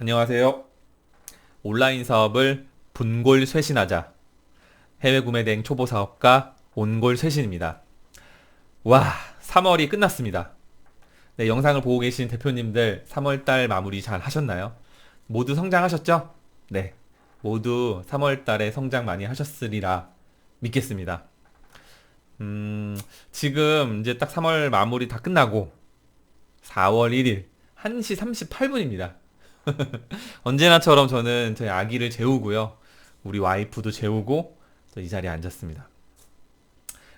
안녕하세요. 온라인 사업을 분골 쇄신하자. 해외 구매 대행 초보 사업가 온골 쇄신입니다. 와, 3월이 끝났습니다. 네, 영상을 보고 계신 대표님들 3월 달 마무리 잘 하셨나요? 모두 성장하셨죠? 네. 모두 3월 달에 성장 많이 하셨으리라 믿겠습니다. 지금 이제 딱 3월 마무리 다 끝나고 4월 1일 1시 38분입니다. 언제나처럼 저는 저희 아기를 재우고요. 우리 와이프도 재우고 이 자리에 앉았습니다.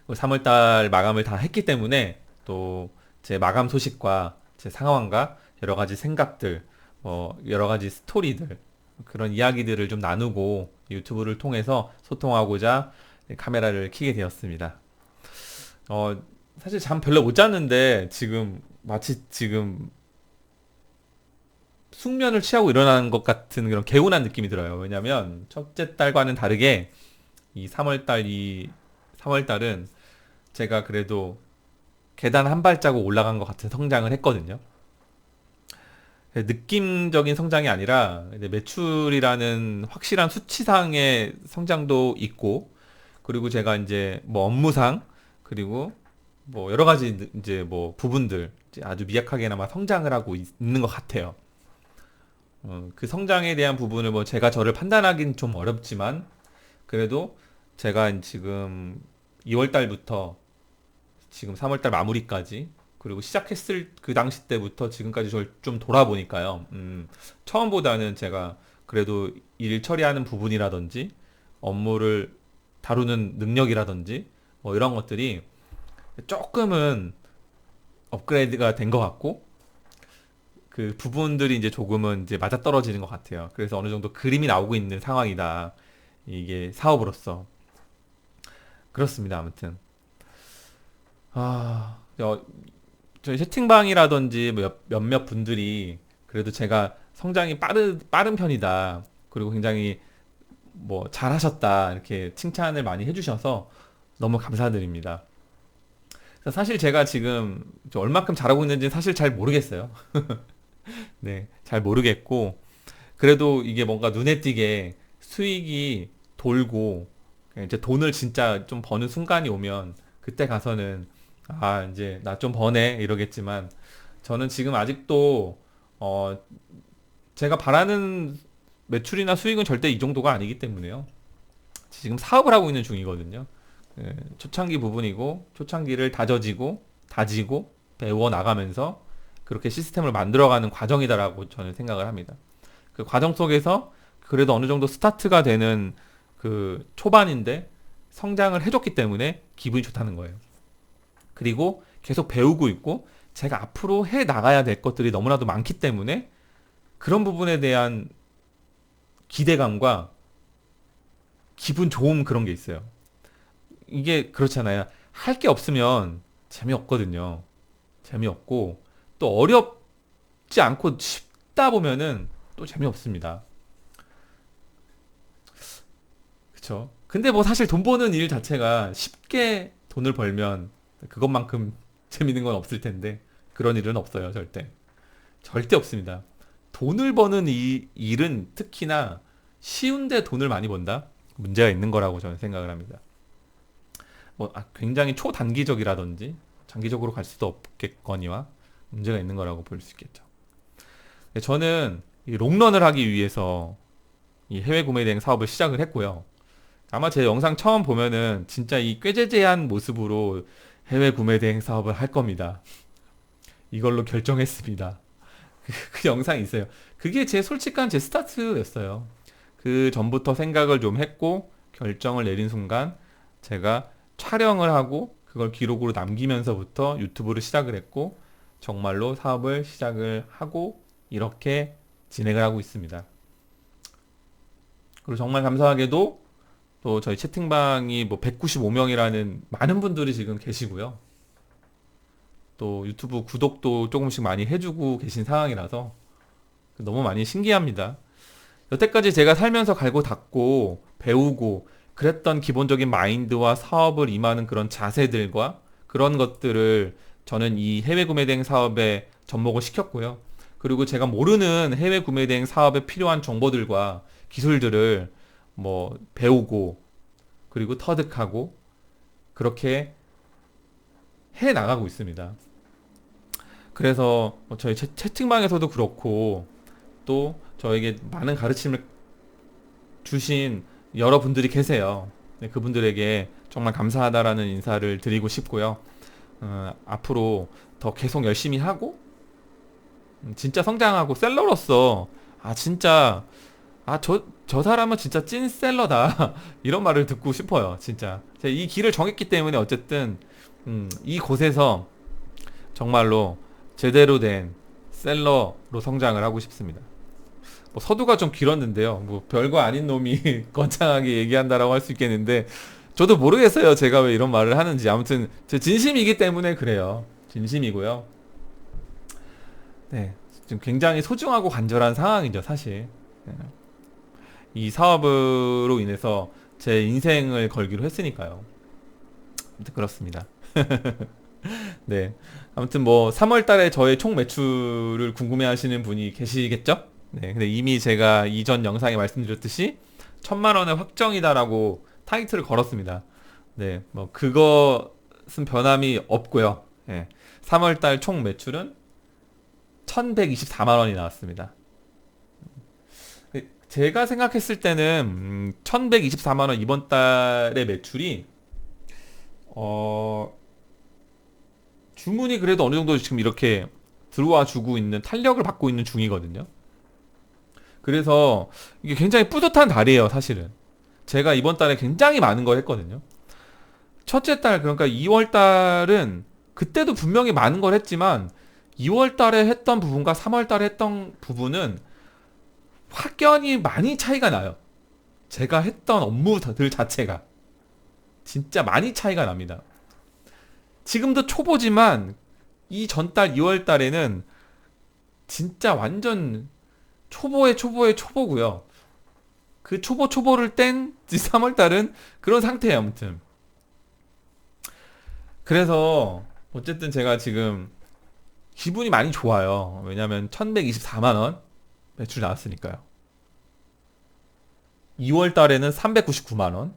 3월달 마감을 다 했기 때문에 또 제 마감 소식과 제 상황과 여러 가지 생각들, 여러 가지 스토리들, 그런 이야기들을 좀 나누고 유튜브를 통해서 소통하고자 카메라를 켜게 되었습니다. 어, 사실 잠 별로 못 잤는데 지금 마치 지금 숙면을 취하고 일어나는 것 같은 그런 개운한 느낌이 들어요. 왜냐면 첫째 달과는 다르게 이 3월 달은 제가 그래도 계단 한 발자국 올라간 것 같은 성장을 했거든요. 느낌적인 성장이 아니라 매출이라는 확실한 수치상의 성장도 있고, 그리고 제가 이제 뭐 업무상, 그리고 뭐 여러 가지 이제 뭐 부분들 이제 아주 미약하게나마 성장을 하고 있는 것 같아요. 그 성장에 대한 부분을 뭐 제가 저를 판단하기는 좀 어렵지만 그래도 제가 지금 2월 달부터 지금 3월 달 마무리까지 그리고 시작했을 그 당시 때부터 지금까지 저를 좀 돌아보니까요. 처음보다는 제가 그래도 일 처리하는 부분이라든지 업무를 다루는 능력이라든지 뭐 이런 것들이 조금은 업그레이드가 된 것 같고 그 부분들이 이제 조금은 이제 맞아떨어지는 것 같아요. 그래서 어느 정도 그림이 나오고 있는 상황이다. 이게 사업으로서. 그렇습니다. 아무튼. 아, 저희 채팅방이라든지 뭐 몇몇 분들이 그래도 제가 성장이 빠른 편이다. 그리고 굉장히 뭐 잘하셨다. 이렇게 칭찬을 많이 해주셔서 너무 감사드립니다. 사실 제가 지금 얼마큼 잘하고 있는지 사실 잘 모르겠어요. 네, 잘 모르겠고, 그래도 이게 뭔가 눈에 띄게 수익이 돌고 이제 돈을 진짜 좀 버는 순간이 오면 그때 가서는 아 이제 나 좀 버네 이러겠지만 저는 지금 아직도 어 제가 바라는 매출이나 수익은 절대 이 정도가 아니기 때문에요. 지금 사업을 하고 있는 중이거든요. 초창기 부분이고 초창기를 다지고 배워 나가면서 그렇게 시스템을 만들어가는 과정이다라고 저는 생각을 합니다. 그 과정 속에서 그래도 어느 정도 스타트가 되는 그 초반인데 성장을 해줬기 때문에 기분이 좋다는 거예요. 그리고 계속 배우고 있고 제가 앞으로 해 나가야 될 것들이 너무나도 많기 때문에 그런 부분에 대한 기대감과 기분 좋음 그런 게 있어요. 이게 그렇잖아요. 할 게 없으면 재미없거든요. 재미없고 또 어렵지 않고 쉽다 보면은 또 재미없습니다. 그쵸? 근데 뭐 사실 돈 버는 일 자체가 쉽게 돈을 벌면 그것만큼 재밌는 건 없을 텐데 그런 일은 없어요, 절대. 절대 없습니다. 돈을 버는 이 일은 특히나 쉬운데 돈을 많이 번다? 문제가 있는 거라고 저는 생각을 합니다. 굉장히 초단기적이라든지 장기적으로 갈 수도 없겠거니와 문제가 있는 거라고 볼 수 있겠죠. 저는 이 롱런을 하기 위해서 이 해외 구매 대행 사업을 시작을 했고요. 아마 제 영상 처음 보면은 진짜 이 꾀재재한 모습으로 해외 구매 대행 사업을 할 겁니다. 이걸로 결정했습니다. 그 영상이 있어요. 그게 제 솔직한 제 스타트였어요. 그 전부터 생각을 좀 했고 결정을 내린 순간 제가 촬영을 하고 그걸 기록으로 남기면서부터 유튜브를 시작을 했고 정말로 사업을 시작을 하고 이렇게 진행을 하고 있습니다. 그리고 정말 감사하게도 또 저희 채팅방이 뭐 195명이라는 많은 분들이 지금 계시고요. 또 유튜브 구독도 조금씩 많이 해주고 계신 상황이라서 너무 많이 신기합니다. 여태까지 제가 살면서 갈고 닦고 배우고 그랬던 기본적인 마인드와 사업을 임하는 그런 자세들과 그런 것들을 저는 이 해외 구매 대행 사업에 접목을 시켰고요. 그리고 제가 모르는 해외 구매 대행 사업에 필요한 정보들과 기술들을 뭐 배우고 그리고 터득하고 그렇게 해 나가고 있습니다. 그래서 뭐 저희 채팅방에서도 그렇고 또 저에게 많은 가르침을 주신 여러분들이 계세요. 네, 그분들에게 정말 감사하다라는 인사를 드리고 싶고요. 앞으로 더 계속 열심히 하고 진짜 성장하고 셀러로서 진짜 저 사람은 진짜 찐 셀러다 이런 말을 듣고 싶어요. 진짜 제가 이 길을 정했기 때문에 어쨌든 이 곳에서 정말로 제대로 된 셀러로 성장을 하고 싶습니다. 뭐 서두가 좀 길었는데요. 뭐 별거 아닌 놈이 거창하게 얘기한다라고 할 수 있겠는데 저도 모르겠어요. 제가 왜 이런 말을 하는지. 아무튼 제 진심이기 때문에 그래요. 진심이고요. 네, 지금 굉장히 소중하고 간절한 상황이죠, 사실. 네. 이 사업으로 인해서 제 인생을 걸기로 했으니까요. 아무튼 그렇습니다. 네. 아무튼 뭐 3월 달에 저의 총 매출을 궁금해 하시는 분이 계시겠죠? 네. 근데 이미 제가 이전 영상에 말씀드렸듯이 1,000만 원의 확정이다라고 타이틀을 걸었습니다. 네. 뭐 그것은 변함이 없고요. 예. 3월 달 총 매출은 1,124만 원이 나왔습니다. 제가 생각했을 때는 1,124만 원 이번 달의 매출이 어 주문이 그래도 어느 정도 지금 이렇게 들어와 주고 있는 탄력을 받고 있는 중이거든요. 그래서 이게 굉장히 뿌듯한 달이에요, 사실은. 제가 이번 달에 굉장히 많은 걸 했거든요. 첫째 달, 그러니까 2월 달은 그때도 분명히 많은 걸 했지만 2월 달에 했던 부분과 3월 달에 했던 부분은 확연히 많이 차이가 나요. 제가 했던 업무들 자체가 진짜 많이 차이가 납니다. 지금도 초보지만 이 전달 2월 달에는 진짜 완전 초보의 초보의 초보고요. 그 초보를 뗀 3월 달은 그런 상태예요, 아무튼. 그래서 어쨌든 제가 지금 기분이 많이 좋아요. 왜냐면 1,124만 원 매출 나왔으니까요. 2월 달에는 399만 원,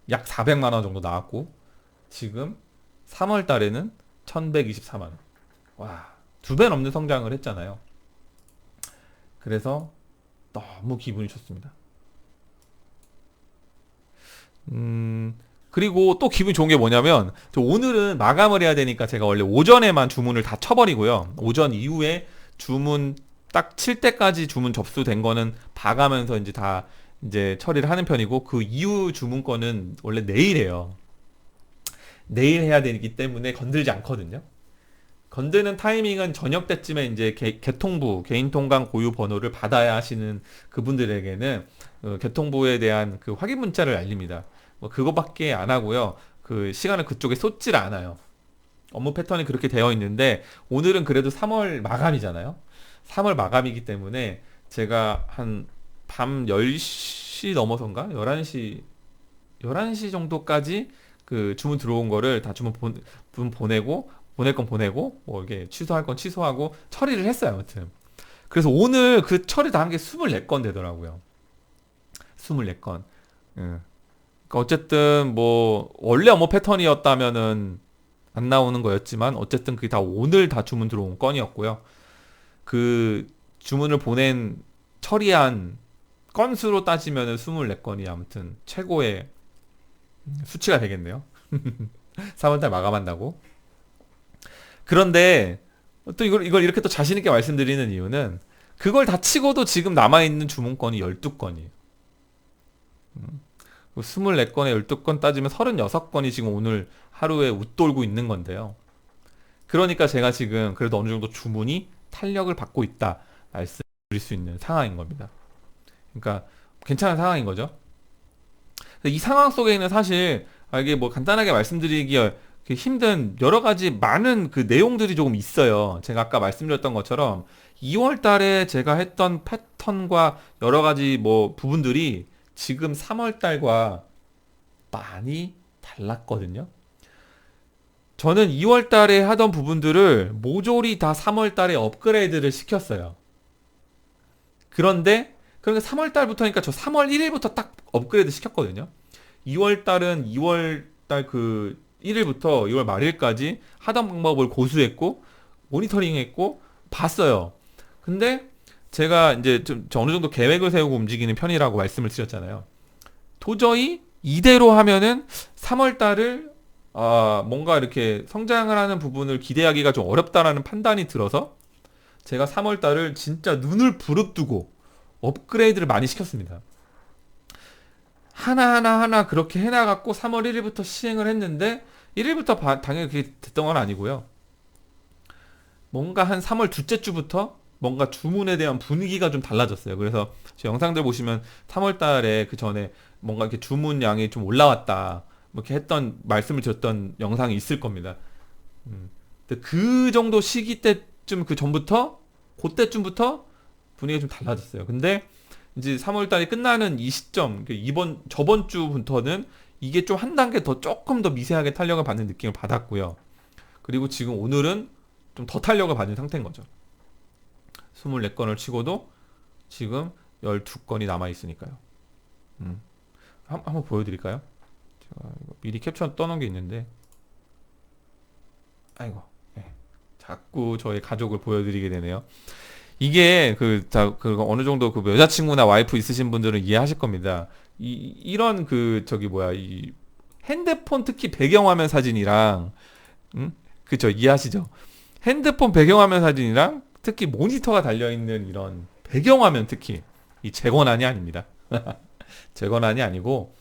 약 400만 원 정도 나왔고 지금 3월 달에는 1,124만 원. 와, 2배 넘는 성장을 했잖아요. 그래서 너무 기분이 좋습니다. 그리고 또 기분이 좋은 게 뭐냐면 오늘은 마감을 해야 되니까 제가 원래 오전에만 주문을 다 쳐버리고요. 오전 이후에 주문 딱 칠 때까지 주문 접수된 거는 봐가면서 이제 다 이제 처리를 하는 편이고 그 이후 주문 거는 원래 내일 해요. 내일 해야 되기 때문에 건들지 않거든요. 건드는 타이밍은 저녁 때쯤에 이제 개통부, 개인통관 고유 번호를 받아야 하시는 그분들에게는 개통부에 대한 그 확인 문자를 알립니다. 뭐 그거밖에 안 하고요. 그 시간을 그쪽에 쏟질 않아요. 업무 패턴이 그렇게 되어 있는데 오늘은 그래도 3월 마감이잖아요. 3월 마감이기 때문에 제가 한 밤 10시 넘어선가? 11시 정도까지 그 주문 들어온 거를 다 보내고 보낼 건 보내고 뭐 이게 취소할 건 취소하고 처리를 했어요. 아무튼. 그래서 오늘 그 처리 다 한 게 24건 되더라고요. 24건. 예. 그러니까 어쨌든 뭐 원래 업무 패턴이었다면은 안 나오는 거였지만 어쨌든 그게 다 오늘 다 주문 들어온 건이었고요. 그 주문을 처리한 건수로 따지면은 24건이 아무튼 최고의 수치가 되겠네요. 3월달 마감한다고. 그런데 또 이걸 이렇게 또 자신 있게 말씀드리는 이유는 그걸 다 치고도 지금 남아있는 주문건이 12건이에요. 24건에 12건 따지면 36건이 지금 오늘 하루에 웃돌고 있는 건데요. 그러니까 제가 지금 그래도 어느 정도 주문이 탄력을 받고 있다 말씀드릴 수 있는 상황인 겁니다. 그러니까 괜찮은 상황인 거죠. 이 상황 속에는 사실 이게 뭐 간단하게 말씀드리기 힘든 여러 가지 많은 그 내용들이 조금 있어요. 제가 아까 말씀드렸던 것처럼 2월 달에 제가 했던 패턴과 여러 가지 뭐 부분들이 지금 3월 달과 많이 달랐거든요. 저는 2월 달에 하던 부분들을 모조리 다 3월 달에 업그레이드를 시켰어요. 그런데 그러니까 3월 달부터니까 저 3월 1일부터 딱 업그레이드 시켰거든요. 2월 달은 2월 달 그 1일부터 2월 말일까지 하던 방법을 고수했고 모니터링했고 봤어요. 근데 제가 이제 좀 어느 정도 계획을 세우고 움직이는 편이라고 말씀을 드렸잖아요. 도저히 이대로 하면은 3월 달을 뭔가 이렇게 성장을 하는 부분을 기대하기가 좀 어렵다라는 판단이 들어서 제가 3월 달을 진짜 눈을 부릅뜨고 업그레이드를 많이 시켰습니다. 하나하나 그렇게 해나갔고 3월 1일부터 시행을 했는데 1일부터 당연히 그게 됐던 건 아니고요. 뭔가 한 3월 둘째 주부터 뭔가 주문에 대한 분위기가 좀 달라졌어요. 그래서 제 영상들 보시면 3월 달에 그 전에 뭔가 이렇게 주문량이 좀 올라왔다. 뭐 이렇게 했던 말씀을 드렸던 영상이 있을 겁니다. 근데 그 정도 시기 때쯤 그 전부터 그때쯤부터 분위기가 좀 달라졌어요. 근데 이제 3월 달이 끝나는 이 시점, 저번 주부터는 이게 좀 한 단계 더 조금 더 미세하게 탄력을 받는 느낌을 받았고요. 그리고 지금 오늘은 좀 더 탄력을 받는 상태인 거죠. 24건을 치고도 지금 12건이 남아 있으니까요. 한번 보여드릴까요? 제가 미리 캡처 떠놓은 게 있는데, 아이고, 네. 자꾸 저의 가족을 보여드리게 되네요. 이게 그 어느 정도 그 여자친구나 와이프 있으신 분들은 이해하실 겁니다. 이런 이 핸드폰 특히 배경화면 사진이랑, 그쵸, 이해하시죠? 핸드폰 배경화면 사진이랑 특히 모니터가 달려있는 이런 배경화면, 특히 이 재권한이 아닙니다. 재권한이 아니고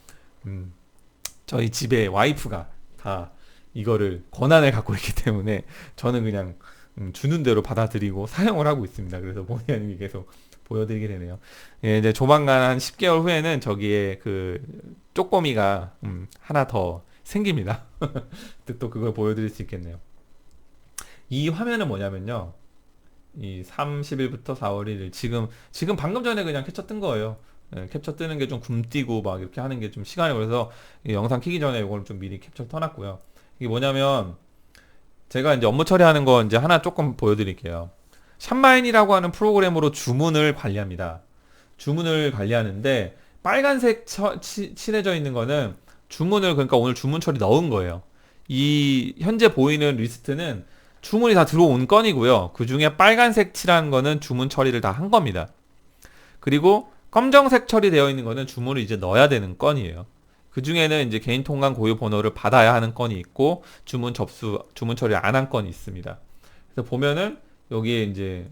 저희 집에 와이프가 다 이거를 권한을 갖고 있기 때문에 저는 그냥 주는 대로 받아들이고 사용을 하고 있습니다. 그래서 본의 아니게 계속 보여드리게 되네요. 예, 이제 조만간 한 10개월 후에는 저기에 그 쪼꼬미가 하나 더 생깁니다. 또 그걸 보여드릴 수 있겠네요. 이 화면은 뭐냐면요. 이 30일부터 4월 1일 지금 방금 전에 그냥 캡처 뜬 거예요. 예, 캡처 뜨는 게 좀 굼뛰고 막 이렇게 하는 게 좀 시간이 걸려서 이 영상 키기 전에 이걸 좀 미리 캡처 터놨고요. 이게 뭐냐면 제가 이제 업무 처리하는 거 이제 하나 조금 보여드릴게요. 샵마인이라고 하는 프로그램으로 주문을 관리합니다. 주문을 관리하는데 빨간색 칠해져 있는 거는 주문을, 그러니까 오늘 주문 처리 넣은 거예요. 이 현재 보이는 리스트는 주문이 다 들어온 건이고요. 그 중에 빨간색 칠한 거는 주문 처리를 다 한 겁니다. 그리고 검정색 처리되어 있는 거는 주문을 이제 넣어야 되는 건이에요. 그 중에는 이제 개인 통관 고유 번호를 받아야 하는 건이 있고 주문 처리 안 한 건이 있습니다. 그래서 보면은 여기에 이제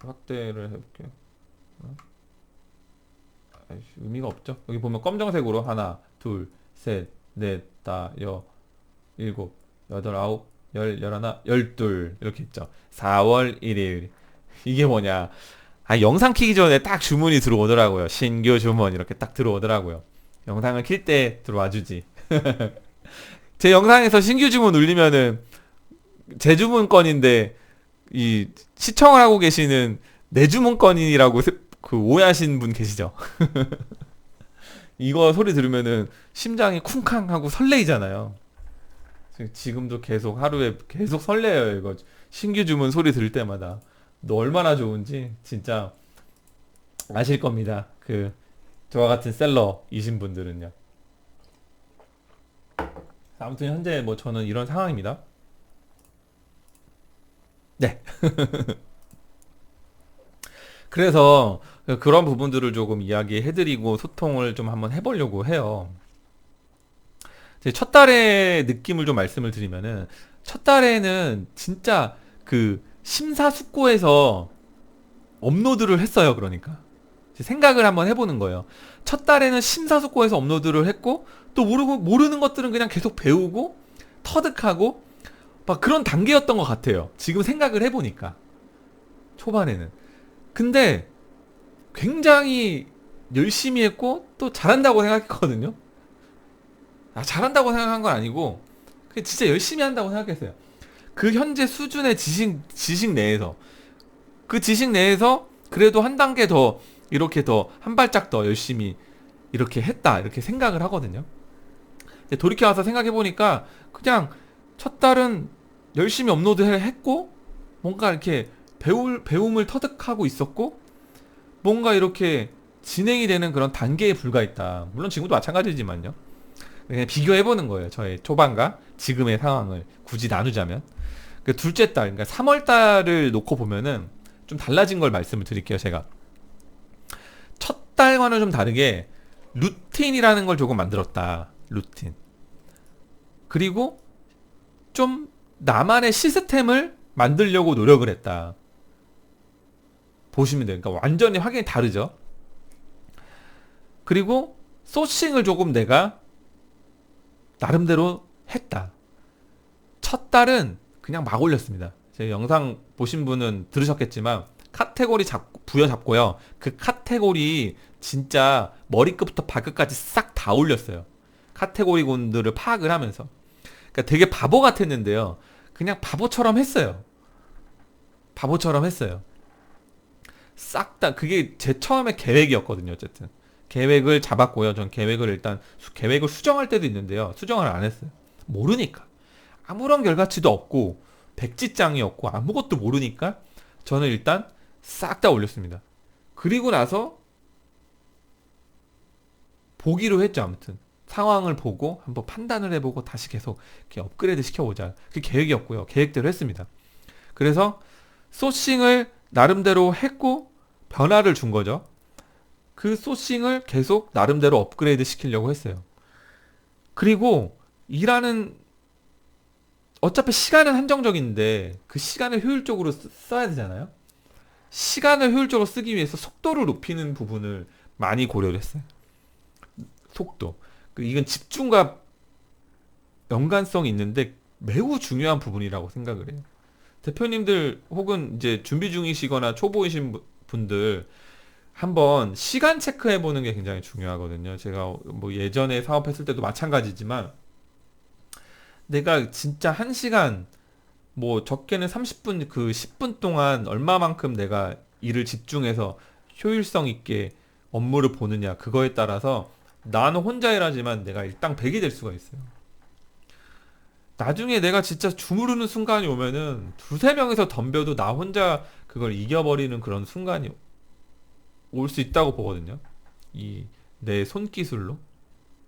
확대를 해볼게요. 의미가 없죠. 여기 보면 검정색으로 하나, 둘, 셋, 넷, 다, 일곱, 여덟, 아홉, 열하나, 열둘 이렇게 있죠. 4월 1일 이게 뭐냐? 영상 키기 전에 딱 주문이 들어오더라고요. 신규 주문 이렇게 딱 들어오더라고요. 영상을 킬 때 들어와 주지. 제 영상에서 신규 주문 울리면은 제 주문건인데 이 시청을 하고 계시는 내 주문건이라고 그 오해하신 분 계시죠? 이거 소리 들으면은 심장이 쿵쾅 하고 설레이잖아요. 지금도 계속 하루에 계속 설레요. 이거 신규 주문 소리 들을 때마다 너 얼마나 좋은지 진짜 아실 겁니다. 저와 같은 셀러이신 분들은요. 아무튼 현재 뭐 저는 이런 상황입니다. 네. 그래서 그런 부분들을 조금 이야기해드리고 소통을 좀 한번 해보려고 해요. 첫 달의 느낌을 좀 말씀을 드리면은 첫 달에는 진짜 심사숙고해서 업로드를 했어요. 그러니까 생각을 한번 해보는 거예요. 첫 달에는 심사숙고해서 업로드를 했고 또 모르는 것들은 그냥 계속 배우고 터득하고 막 그런 단계였던 것 같아요. 지금 생각을 해보니까 초반에는. 근데 굉장히 열심히 했고 또 잘한다고 생각했거든요. 잘한다고 생각한 건 아니고 그냥 진짜 열심히 한다고 생각했어요. 그 현재 수준의 지식 내에서 그 지식 내에서 그래도 한 단계 더 이렇게 더 한 발짝 더 열심히 이렇게 했다 이렇게 생각을 하거든요. 돌이켜와서 생각해보니까 그냥 첫 달은 열심히 업로드를 했고 뭔가 이렇게 배움을 터득하고 있었고 뭔가 이렇게 진행이 되는 그런 단계에 불과했다. 물론 지금도 마찬가지지만요. 그냥 비교해보는 거예요. 저의 초반과 지금의 상황을 굳이 나누자면. 그 둘째 달, 그러니까 3월 달을 놓고 보면은 좀 달라진 걸 말씀을 드릴게요, 제가. 첫 달과는 좀 다르게 루틴이라는 걸 조금 만들었다. 루틴. 그리고 좀 나만의 시스템을 만들려고 노력을 했다. 보시면 돼요. 그러니까 완전히 확연히 다르죠. 그리고 소싱을 조금 내가 나름대로 했다. 첫 달은 그냥 막 올렸습니다. 제 영상 보신 분은 들으셨겠지만 카테고리 부여잡고요. 그 카테고리 진짜 머리끝부터 발끝까지 싹 다 올렸어요. 카테고리군들을 파악을 하면서. 그러니까 되게 바보 같았는데요. 그냥 바보처럼 했어요. 바보처럼 했어요. 싹 다 그게 제 처음에 계획이었거든요. 어쨌든 계획을 잡았고요. 전 계획을 일단 계획을 수정할 때도 있는데요. 수정을 안 했어요. 모르니까 아무런 결과치도 없고 백지장이었고 아무것도 모르니까 저는 일단 싹 다 올렸습니다. 그리고 나서 보기로 했죠. 아무튼 상황을 보고 한번 판단을 해보고 다시 계속 이렇게 업그레이드 시켜보자. 그게 계획이었고요. 계획대로 했습니다. 그래서 소싱을 나름대로 했고 변화를 준 거죠. 그 소싱을 계속 나름대로 업그레이드 시키려고 했어요. 그리고 일하는 어차피 시간은 한정적인데 그 시간을 효율적으로 써야 되잖아요. 시간을 효율적으로 쓰기 위해서 속도를 높이는 부분을 많이 고려를 했어요. 속도. 이건 집중과 연관성이 있는데 매우 중요한 부분이라고 생각을 해요. 대표님들 혹은 이제 준비 중이시거나 초보이신 분들 한번 시간 체크해 보는 게 굉장히 중요하거든요. 제가 뭐 예전에 사업했을 때도 마찬가지지만 내가 진짜 1시간 뭐 적게는 30분 그 10분 동안 얼마만큼 내가 일을 집중해서 효율성 있게 업무를 보느냐 그거에 따라서 나는 혼자 일하지만 내가 일당백이 될 수가 있어요. 나중에 내가 진짜 주무르는 순간이 오면은 두세 명이서 덤벼도 나 혼자 그걸 이겨버리는 그런 순간이 올 수 있다고 보거든요. 이 내 손기술로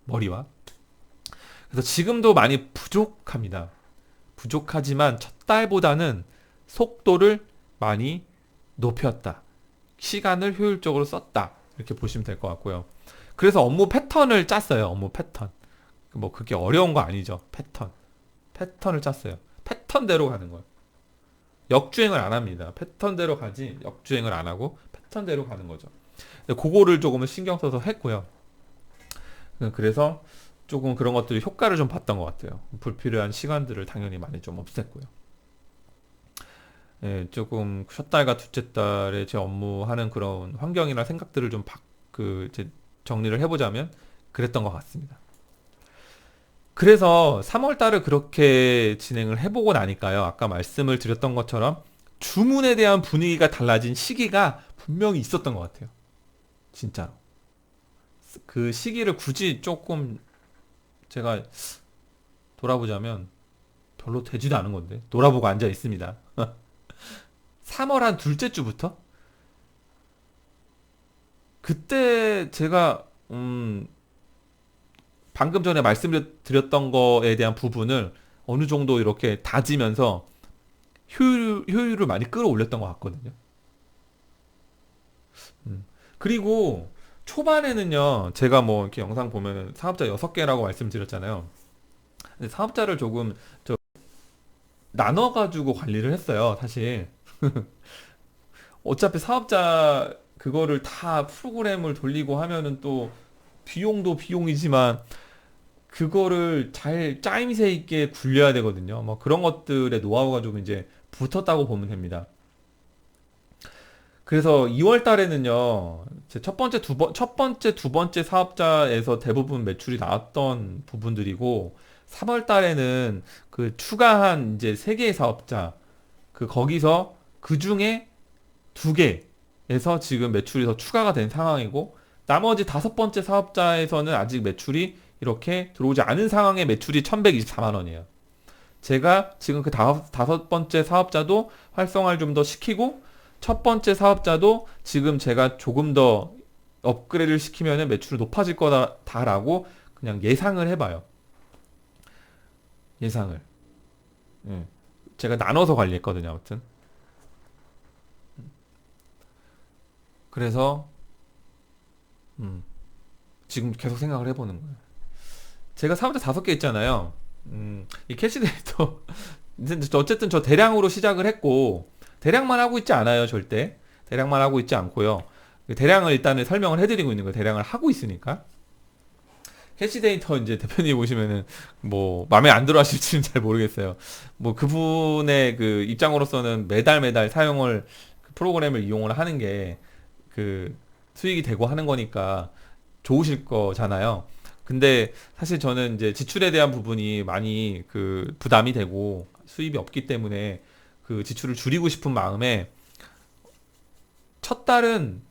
머리와. 그래서 지금도 많이 부족합니다. 부족하지만 첫 달보다는 속도를 많이 높였다. 시간을 효율적으로 썼다. 이렇게 보시면 될 것 같고요. 그래서 업무 패턴을 짰어요. 업무 패턴. 뭐 그게 어려운 거 아니죠. 패턴을 짰어요. 패턴대로 가는 거예요. 역주행을 안 합니다. 패턴대로 가지 역주행을 안 하고 패턴대로 가는 거죠. 그거를 조금은 신경 써서 했고요. 그래서 조금 그런 것들이 효과를 좀 봤던 것 같아요. 불필요한 시간들을 당연히 많이 좀 없앴고요. 예, 조금 첫 달과 둘째 달에 제 업무하는 그런 환경이나 생각들을 좀 이제 정리를 해보자면 그랬던 것 같습니다. 그래서 3월 달을 그렇게 진행을 해보고 나니까요. 아까 말씀을 드렸던 것처럼 주문에 대한 분위기가 달라진 시기가 분명히 있었던 것 같아요. 진짜로. 그 시기를 굳이 조금 제가 돌아보자면 별로 되지도 않은 건데 돌아보고 앉아 있습니다. 3월 한 둘째 주부터 그때 제가 방금 전에 말씀드렸던 거에 대한 부분을 어느 정도 이렇게 다지면서 효율을 많이 끌어올렸던 것 같거든요. 그리고 초반에는요, 제가 뭐 이렇게 영상 보면 사업자 6개라고 말씀드렸잖아요. 근데 사업자를 조금 나눠가지고 관리를 했어요, 사실. 어차피 사업자 그거를 다 프로그램을 돌리고 하면은 또 비용도 비용이지만 그거를 잘 짜임새 있게 굴려야 되거든요. 뭐 그런 것들의 노하우가 좀 이제 붙었다고 보면 됩니다. 그래서 2월 달에는요, 제 첫 번째, 두 번째 사업자에서 대부분 매출이 나왔던 부분들이고, 3월 달에는 그 추가한 이제 3개의 사업자, 거기서 그 중에 2개에서 지금 매출이 더 추가가 된 상황이고, 나머지 5번째 사업자에서는 아직 매출이 이렇게 들어오지 않은 상황의 매출이 1124만 원이에요. 제가 지금 그 다섯 번째 사업자도 활성화를 좀 더 시키고 첫 번째 사업자도 지금 제가 조금 더 업그레이드를 시키면 매출이 높아질 거다라고 그냥 예상을 해봐요. 예상을. 예. 제가 나눠서 관리했거든요. 아무튼. 그래서 지금 계속 생각을 해보는 거예요. 제가 사업자 5개 있잖아요. 이 캐시데이터 어쨌든 저 대량으로 시작을 했고 대량만 하고 있지 않아요. 절대 대량만 하고 있지 않고요. 대량을 일단은 설명을 해드리고 있는 거예요. 대량을 하고 있으니까. 캐시데이터 이제 대표님 보시면은 뭐 마음에 안 들어 하실지는 잘 모르겠어요. 뭐 그분의 그 입장으로서는 매달 사용을 그 프로그램을 이용을 하는 게 그 수익이 되고 하는 거니까 좋으실 거잖아요. 근데 사실 저는 이제 지출에 대한 부분이 많이 그 부담이 되고 수입이 없기 때문에 그 지출을 줄이고 싶은 마음에 첫 달은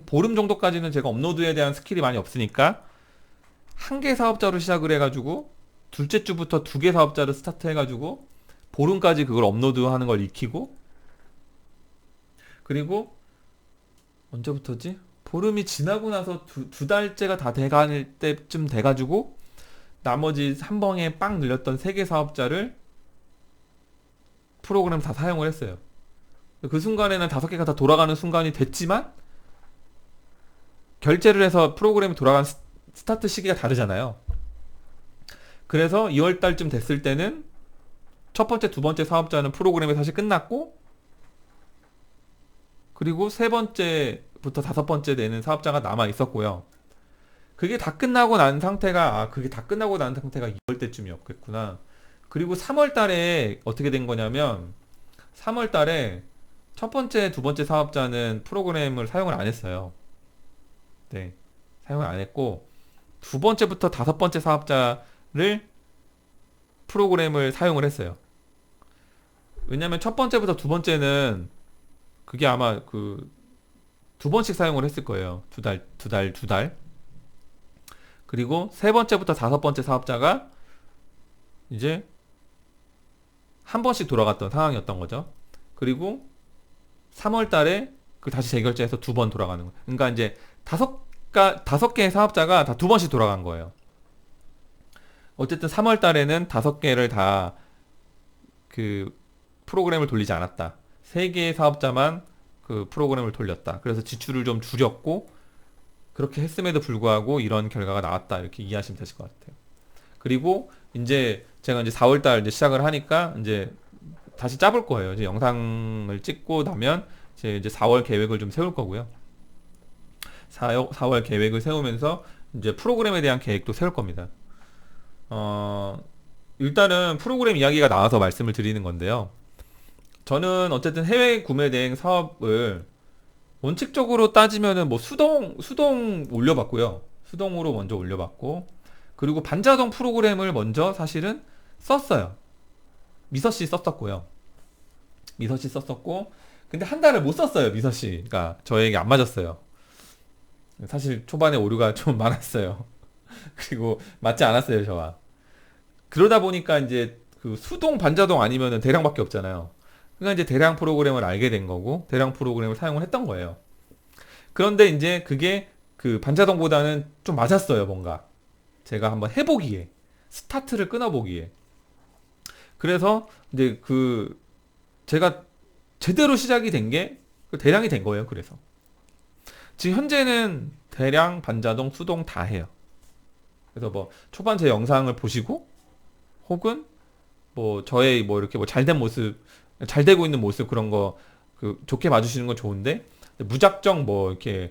보름 정도까지는 제가 업로드에 대한 스킬이 많이 없으니까 한 개 사업자로 시작을 해가지고 둘째 주부터 2개 사업자를 스타트 해가지고 보름까지 그걸 업로드하는 걸 익히고 그리고 언제부터지? 보름이 지나고 나서 두 달째가 다 돼갈 때쯤 돼가지고 나머지 한 번에 빵 늘렸던 3개 사업자를 프로그램 다 사용을 했어요. 그 순간에는 5개가 다 돌아가는 순간이 됐지만 결제를 해서 프로그램이 돌아간 스타트 시기가 다르잖아요. 그래서 2월 달쯤 됐을 때는 첫 번째, 두 번째 사업자는 프로그램이 사실 끝났고 그리고 세 번째부터 5번째 되는 사업자가 남아 있었고요. 그게 다 끝나고 난 상태가 그게 다 끝나고 난 상태가 2월 때쯤이었겠구나. 그리고 3월 달에 어떻게 된 거냐면 3월 달에 첫 번째, 두 번째 사업자는 프로그램을 사용을 안 했어요. 네. 사용을 안 했고 두 번째부터 5번째 사업자를 프로그램을 사용을 했어요. 왜냐면 첫 번째부터 두 번째는 그게 아마 그 2번씩 사용을 했을 거예요. 두 달. 그리고 세 번째부터 5번째 사업자가 이제 한 번씩 돌아갔던 상황이었던 거죠. 그리고 3월 달에 그 다시 재결제해서 2번 돌아가는 거예요. 그러니까 이제 5개의 사업자가 다 2번씩 돌아간 거예요. 어쨌든 3월 달에는 5개를 다 그 프로그램을 돌리지 않았다. 3개의 사업자만 그 프로그램을 돌렸다. 그래서 지출을 좀 줄였고 그렇게 했음에도 불구하고 이런 결과가 나왔다. 이렇게 이해하시면 되실 것 같아요. 그리고 이제 제가 이제 4월 달 이제 시작을 하니까 이제 다시 짜볼 거예요. 이제 영상을 찍고 나면 이제 4월 계획을 좀 세울 거고요. 4월 계획을 세우면서 이제 프로그램에 대한 계획도 세울 겁니다. 일단은 프로그램 이야기가 나와서 말씀을 드리는 건데요. 저는 어쨌든 해외 구매 대행 사업을 원칙적으로 따지면은 뭐 수동 올려봤고요. 수동으로 먼저 올려봤고, 그리고 반자동 프로그램을 먼저 사실은 썼어요. 미서씨 썼었고요. 미서씨 썼었고, 근데 한 달을 못 썼어요. 미서씨가 저에게 안 맞았어요. 사실 초반에 오류가 좀 많았어요. 그리고 맞지 않았어요, 저와. 그러다 보니까 이제 그 수동 반자동 아니면은 대량밖에 없잖아요. 그러니까 이제 대량 프로그램을 알게 된 거고 대량 프로그램을 사용을 했던 거예요. 그런데 이제 그게 그 반자동보다는 좀 맞았어요, 뭔가. 제가 한번 해보기에 스타트를 끊어보기에. 그래서 이제 그 제가 제대로 시작이 된 게 대량이 된 거예요. 그래서 지금 현재는 대량, 반자동, 수동 다 해요. 그래서 뭐 초반 제 영상을 보시고 혹은 뭐 저의 뭐 이렇게 뭐 잘된 모습, 잘 되고 있는 모습 그런 거 그 좋게 봐주시는 건 좋은데 무작정 뭐 이렇게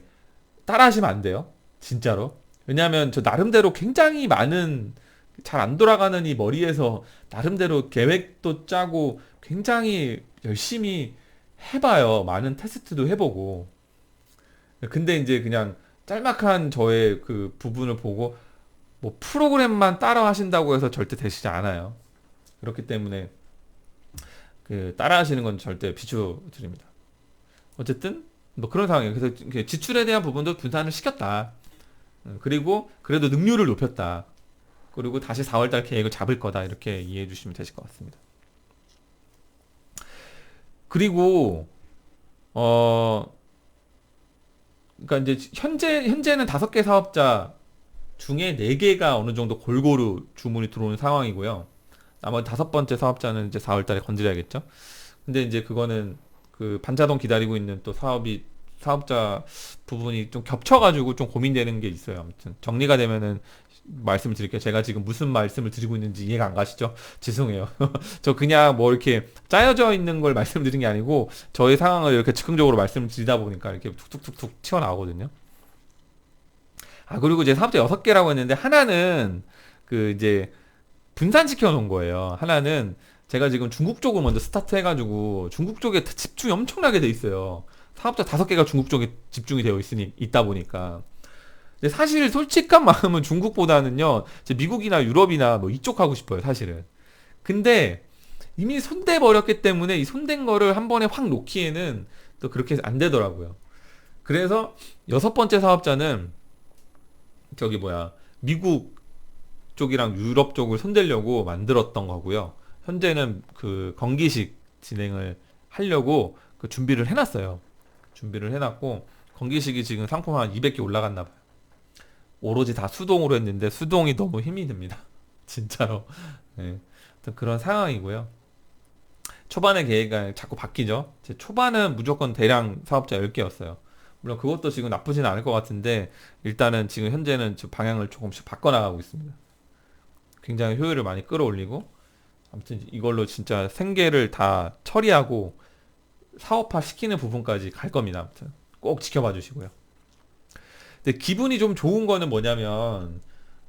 따라하시면 안 돼요. 진짜로. 왜냐하면 저 나름대로 굉장히 많은 잘 안 돌아가는 이 머리에서 나름대로 계획도 짜고 굉장히 열심히 해봐요. 많은 테스트도 해보고. 근데 이제 그냥 짤막한 저의 그 부분을 보고 뭐 프로그램만 따라 하신다고 해서 절대 되시지 않아요. 그렇기 때문에 그 따라 하시는 건 절대 비추드립니다. 어쨌든 뭐 그런 상황이에요. 그래서 지출에 대한 부분도 분산을 시켰다. 그리고 그래도 능률을 높였다. 그리고 다시 4월달 계획을 잡을 거다. 이렇게 이해해 주시면 되실 것 같습니다. 그리고 어 그러니까 이제 현재는 5개 사업자 중에 4개가 어느 정도 골고루 주문이 들어오는 상황이고요. 나머지 5번째 사업자는 이제 4월 달에 건드려야겠죠. 근데 이제 그거는 그 반자동 기다리고 있는 또 사업자 부분이 좀 겹쳐가지고 좀 고민되는 게 있어요. 아무튼 정리가 되면은 말씀을 드릴게요. 제가 지금 무슨 말씀을 드리고 있는지 이해가 안 가시죠? 죄송해요. 저 그냥 뭐 이렇게 짜여져 있는 걸 말씀드린 게 아니고 저의 상황을 이렇게 즉흥적으로 말씀을 드리다 보니까 이렇게 툭툭툭툭 튀어나오거든요. 아, 그리고 이제 사업자 6개라고 했는데 하나는 그 이제 분산시켜 놓은 거예요. 하나는 제가 지금 중국 쪽을 먼저 스타트 해가지고 중국 쪽에 집중이 엄청나게 돼 있어요. 사업자 5개가 중국 쪽에 집중이 되어 있다 보니까. 근데 사실 솔직한 마음은 중국보다는요, 이제 미국이나 유럽이나 뭐 이쪽 하고 싶어요, 사실은. 근데 이미 손대 버렸기 때문에 이 손댄 거를 한 번에 확 놓기에는 또 그렇게 안 되더라고요. 그래서 6번째 사업자는 저기 뭐야, 미국 쪽이랑 유럽 쪽을 손대려고 만들었던 거고요. 현재는 그 건기식 진행을 하려고 그 준비를 해놨어요. 준비를 해놨고 건기식이 지금 상품 한 200개 올라갔나 봐요. 오로지 다 수동으로 했는데 수동이 너무 힘이 듭니다. 진짜로. 네. 아무튼 그런 상황이고요. 초반에 계획이 자꾸 바뀌죠. 제 초반은 무조건 대량 사업자 10개였어요. 물론 그것도 지금 나쁘진 않을 것 같은데 일단은 지금 현재는 방향을 조금씩 바꿔나가고 있습니다. 굉장히 효율을 많이 끌어올리고 아무튼 이걸로 진짜 생계를 다 처리하고 사업화 시키는 부분까지 갈 겁니다. 아무튼 꼭 지켜봐 주시고요. 근데 기분이 좀 좋은 거는 뭐냐면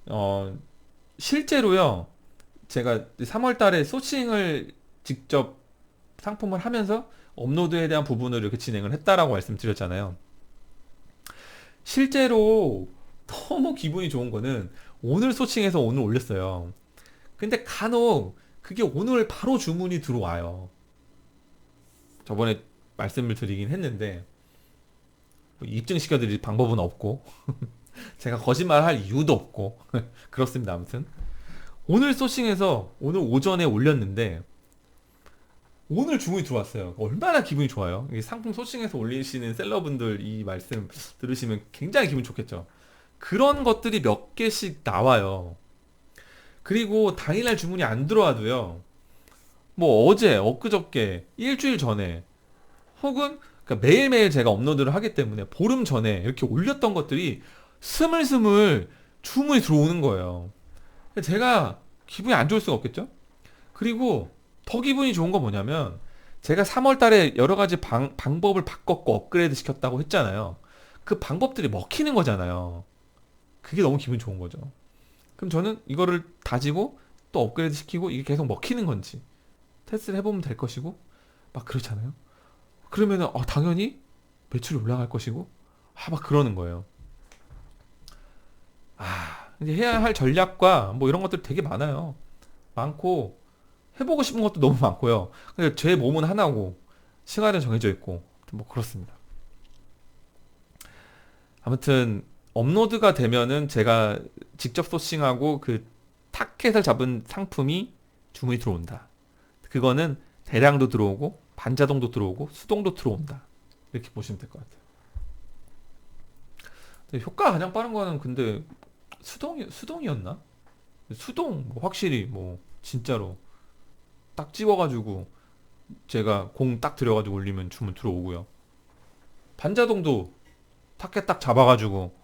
어 실제로요. 제가 3월 달에 소싱을 직접 상품을 하면서 업로드에 대한 부분을 이렇게 진행을 했다라고 말씀드렸잖아요. 실제로 너무 기분이 좋은 거는 오늘 소싱해서 오늘 올렸어요. 근데 간혹 그게 오늘 바로 주문이 들어와요. 저번에 말씀을 드리긴 했는데 입증시켜 드릴 방법은 없고 제가 거짓말 할 이유도 없고 그렇습니다. 아무튼 오늘 소싱해서 오늘 오전에 올렸는데 오늘 주문이 들어왔어요. 얼마나 기분이 좋아요. 이 상품 소싱해서 올리시는 셀러분들 이 말씀 들으시면 굉장히 기분 좋겠죠. 그런 것들이 몇 개씩 나와요. 그리고 당일날 주문이 안 들어와도요. 뭐 어제, 엊그저께, 일주일 전에 혹은 그러니까 매일매일 제가 업로드를 하기 때문에 보름 전에 이렇게 올렸던 것들이 스물스물 주문이 들어오는 거예요. 제가 기분이 안 좋을 수가 없겠죠? 그리고 더 기분이 좋은 건 뭐냐면 제가 3월 달에 여러 가지 방법을 바꿨고 업그레이드 시켰다고 했잖아요. 그 방법들이 먹히는 거잖아요. 그게 너무 기분 좋은 거죠. 그럼 저는 이거를 다지고 또 업그레이드 시키고 이게 계속 먹히는 건지 테스트를 해보면 될 것이고 막 그렇잖아요. 그러면은 당연히 매출이 올라갈 것이고 막 그러는 거예요. 이제 해야 할 전략과 뭐 이런 것들 되게 많아요. 많고 해보고 싶은 것도 너무 많고요. 근데 제 몸은 하나고 시간은 정해져 있고 뭐 그렇습니다. 아무튼 업로드가 되면은 제가 직접 소싱하고 그 타켓을 잡은 상품이 주문이 들어온다. 그거는 대량도 들어오고 반자동도 들어오고 수동도 들어온다. 이렇게 보시면 될 것 같아요. 근데 효과 가장 빠른 거는 근데 수동이었나? 수동 뭐 확실히 뭐 진짜로 딱 찍어가지고 제가 공 딱 들여가지고 올리면 주문 들어오고요. 반자동도 타켓 딱 잡아가지고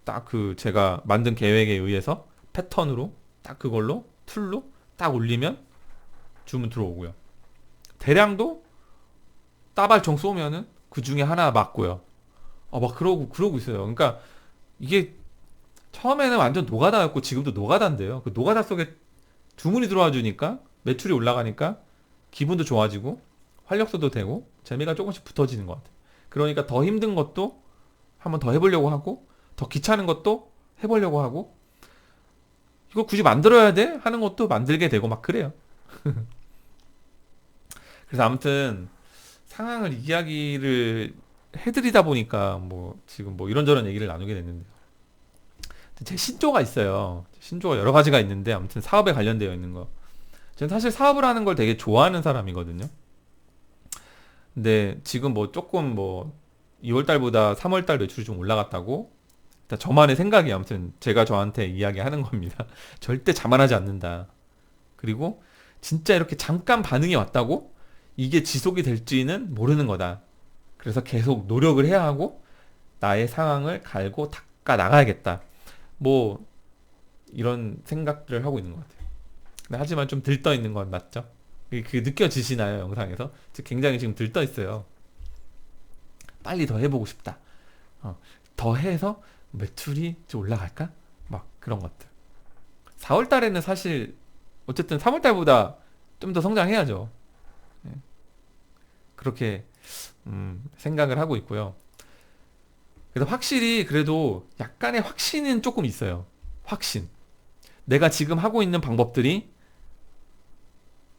딱 그 제가 만든 계획에 의해서 패턴으로 딱 그걸로 툴로 딱 올리면 주문 들어오고요. 대량도 따발총 쏘면은 그 중에 하나 맞고요. 막 그러고 있어요. 그러니까 이게 처음에는 완전 노가다였고 지금도 노가다인데요. 그 노가다 속에 주문이 들어와 주니까 매출이 올라가니까 기분도 좋아지고 활력소도 되고 재미가 조금씩 붙어지는 것 같아요. 그러니까 더 힘든 것도 한번 더 해보려고 하고 더 귀찮은 것도 해보려고 하고 이거 굳이 만들어야 돼? 하는 것도 만들게 되고 막 그래요. 그래서 아무튼 상황을 이야기를 해드리다 보니까 뭐 지금 뭐 이런저런 얘기를 나누게 됐는데요. 제 신조가 있어요. 신조가 여러 가지가 있는데 아무튼 사업에 관련되어 있는 거. 저는 사실 사업을 하는 걸 되게 좋아하는 사람이거든요. 근데 지금 뭐 조금 뭐 2월 달보다 3월 달 매출이 좀 올라갔다고? 일단 저만의 생각이 아무튼 제가 저한테 이야기하는 겁니다. 절대 자만하지 않는다. 그리고 진짜 이렇게 잠깐 반응이 왔다고 이게 지속이 될지는 모르는 거다. 그래서 계속 노력을 해야 하고 나의 상황을 갈고 닦아 나가야겠다. 뭐 이런 생각들을 하고 있는 것 같아요. 근데 하지만 좀 들떠 있는 건 맞죠? 그게 느껴지시나요, 영상에서? 굉장히 지금 들떠 있어요. 빨리 더 해보고 싶다. 더 해서 매출이 좀 올라갈까? 막 그런 것들. 4월 달에는 사실 어쨌든 3월 달보다 좀 더 성장해야죠. 예, 그렇게 생각을 하고 있고요. 그래서 확실히 그래도 약간의 확신은 조금 있어요. 확신. 내가 지금 하고 있는 방법들이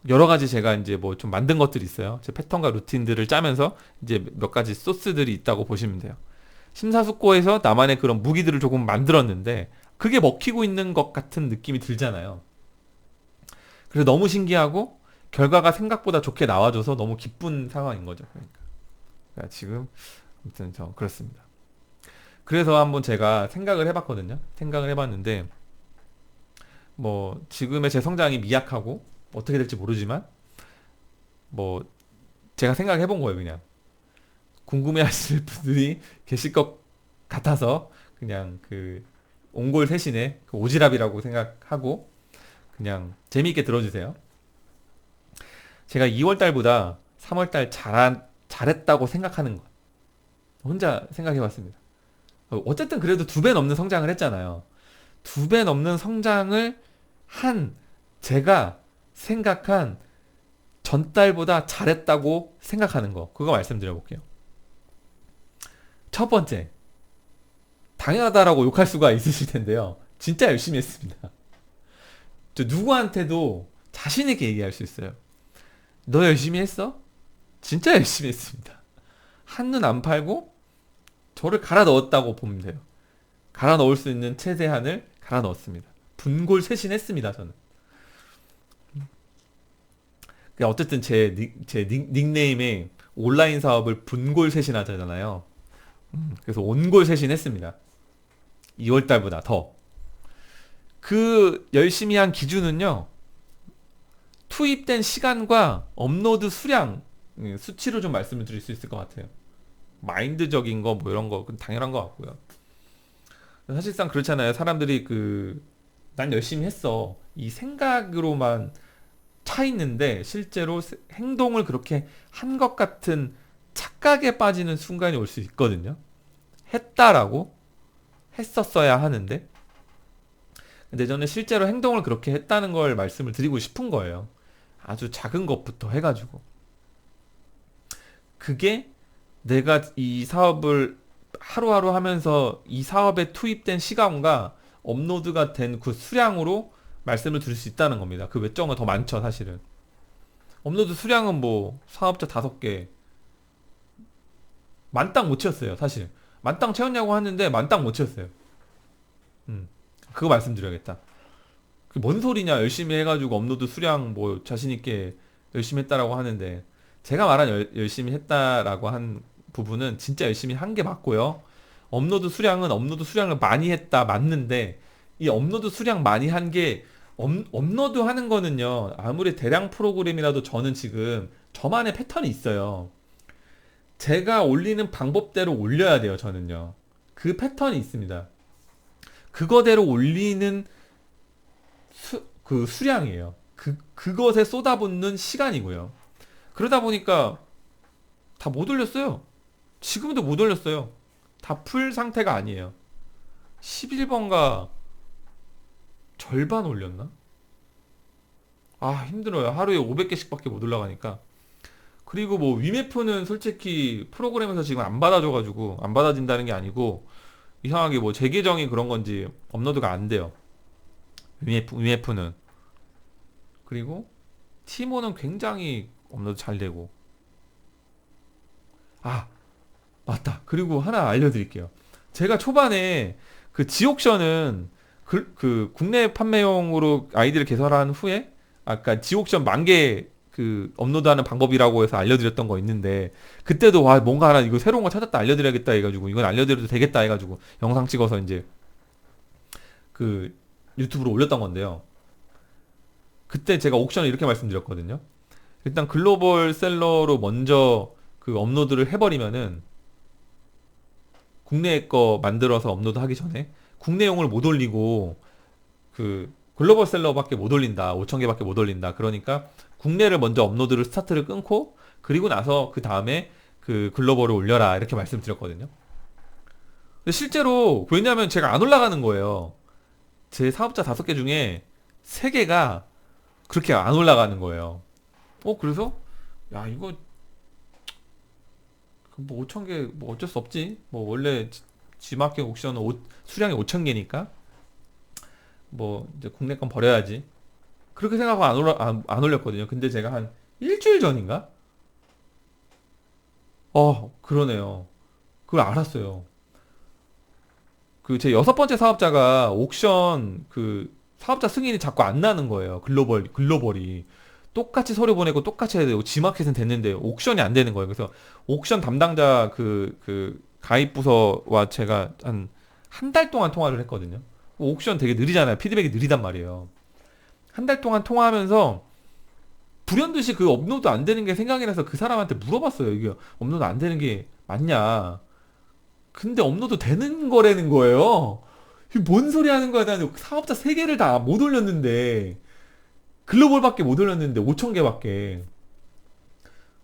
여러 가지 제가 이제 뭐 좀 만든 것들이 있어요. 제 패턴과 루틴들을 짜면서 이제 몇 가지 소스들이 있다고 보시면 돼요. 심사숙고해서 나만의 그런 무기들을 조금 만들었는데 그게 먹히고 있는 것 같은 느낌이 들잖아요. 그래서 너무 신기하고 결과가 생각보다 좋게 나와줘서 너무 기쁜 상황인 거죠. 그러니까 지금 아무튼 저 그렇습니다. 그래서 한번 제가 생각을 해봤거든요. 생각을 해봤는데 뭐 지금의 제 성장이 미약하고 어떻게 될지 모르지만 뭐 제가 생각해 본 거예요. 그냥 궁금해하실 분들이 계실 것 같아서 그냥 그 옹골 대신에 그 오지랖이라고 생각하고 그냥 재미있게 들어주세요. 제가 2월 달보다 3월 달 잘했다고 생각하는 것 혼자 생각해 봤습니다. 어쨌든 그래도 2배 넘는 성장을 했잖아요. 2배 넘는 성장을 한 제가 생각한 전달보다 잘했다고 생각하는 거. 그거 말씀드려 볼게요. 첫 번째. 당연하다라고 욕할 수가 있으실 텐데요. 진짜 열심히 했습니다. 저 누구한테도 자신 있게 얘기할 수 있어요. 너 열심히 했어? 진짜 열심히 했습니다. 한눈 안 팔고 저를 갈아 넣었다고 보면 돼요. 갈아 넣을 수 있는 최대한을 갈아 넣었습니다. 분골쇄신했습니다, 저는. 어쨌든 제 닉네임에 온라인 사업을 분골쇄신하잖아요. 그래서 온골쇄신했습니다. 2월 달보다 더. 그 열심히 한 기준은요. 투입된 시간과 업로드 수량 수치로 좀 말씀을 드릴 수 있을 것 같아요. 마인드적인 거 뭐 이런 거 당연한 것 같고요. 사실상 그렇잖아요. 사람들이 난 열심히 했어. 이 생각으로만 차 있는데 실제로 행동을 그렇게 한 것 같은 착각에 빠지는 순간이 올 수 있거든요. 했다라고 했었어야 하는데 근데 저는 실제로 행동을 그렇게 했다는 걸 말씀을 드리고 싶은 거예요. 아주 작은 것부터 해가지고 그게 내가 이 사업을 하루하루 하면서 이 사업에 투입된 시간과 업로드가 된 그 수량으로 말씀을 드릴 수 있다는 겁니다. 그 외적은 더 많죠, 사실은. 업로드 수량은 뭐 사업자 5개 만땅 못 채웠어요, 사실. 만땅 채웠냐고 하는데 만땅 못 채웠어요. 그거 말씀드려야겠다. 뭔 소리냐, 열심히 해가지고 업로드 수량 뭐 자신있게 열심히 했다라고 하는데 제가 말한 열심히 했다라고 한 부분은 진짜 열심히 한 게 맞고요. 업로드 수량은 업로드 수량을 많이 했다 맞는데 이 업로드 수량 많이 한 게 업로드 하는 거는요. 아무리 대량 프로그램이라도 저는 지금 저만의 패턴이 있어요. 제가 올리는 방법대로 올려야 돼요. 저는요. 그 패턴이 있습니다. 그거대로 올리는 그 수량이에요. 그것에 쏟아붓는 시간이고요. 그러다 보니까 다 못 올렸어요. 지금도 못 올렸어요. 다 풀 상태가 아니에요. 11번가 절반 올렸나? 아, 힘들어요. 하루에 500개씩 밖에 못 올라가니까. 그리고 뭐 위메프는 솔직히 프로그램에서 지금 안 받아줘가지고 안 받아진다는 게 아니고 이상하게 뭐 제 계정이 그런 건지 업로드가 안 돼요. 위메프는. 그리고 티모는 굉장히 업로드 잘 되고. 아, 맞다. 그리고 하나 알려드릴게요. 제가 초반에 그 지옥션은 그 국내 판매용으로 아이디를 개설한 후에 아까 지옥션 만개 그 업로드하는 방법이라고 해서 알려드렸던 거 있는데 그때도 와 뭔가 하나 이거 새로운 거 찾았다 알려드려야겠다 해가지고 이건 알려드려도 되겠다 해가지고 영상 찍어서 이제 그 유튜브로 올렸던 건데요. 그때 제가 옥션을 이렇게 말씀드렸거든요. 일단 글로벌 셀러로 먼저 그 업로드를 해버리면은 국내 거 만들어서 업로드 하기 전에 국내용을 못 올리고 그 글로벌 셀러밖에 못 올린다. 5천 개밖에 못 올린다. 그러니까 국내를 먼저 업로드를 스타트를 끊고 그리고 나서 그 다음에 그 글로벌을 올려라 이렇게 말씀드렸거든요. 근데 실제로 왜냐하면 제가 안 올라가는 거예요. 제 사업자 5개 중에 3개가 그렇게 안 올라가는 거예요. 그래서 야 이거 뭐 5천 개 뭐 어쩔 수 없지. 뭐 원래 G마켓 옥션은 수량이 5천 개니까 뭐 이제 국내 건 버려야지. 그렇게 생각하고 안 올렸거든요. 근데 제가 한 일주일 전인가? 그러네요. 그걸 알았어요. 그 제 6번째 사업자가 옥션 그 사업자 승인이 자꾸 안 나는 거예요. 글로벌이. 똑같이 서류 보내고 똑같이 해야 되고 G마켓은 됐는데 옥션이 안 되는 거예요. 그래서 옥션 담당자 그 가입 부서와 제가 한 달 동안 통화를 했거든요. 옥션 되게 느리잖아요. 피드백이 느리단 말이에요. 한 달 동안 통화하면서 불현듯이 그 업로드 안 되는 게 생각이 나서 그 사람한테 물어봤어요. 이게 업로드 안 되는 게 맞냐? 근데 업로드 되는 거라는 거예요. 이게 뭔 소리 하는 거야? 나는 사업자 3개를 다 못 올렸는데 글로벌밖에 못 올렸는데 5천 개밖에.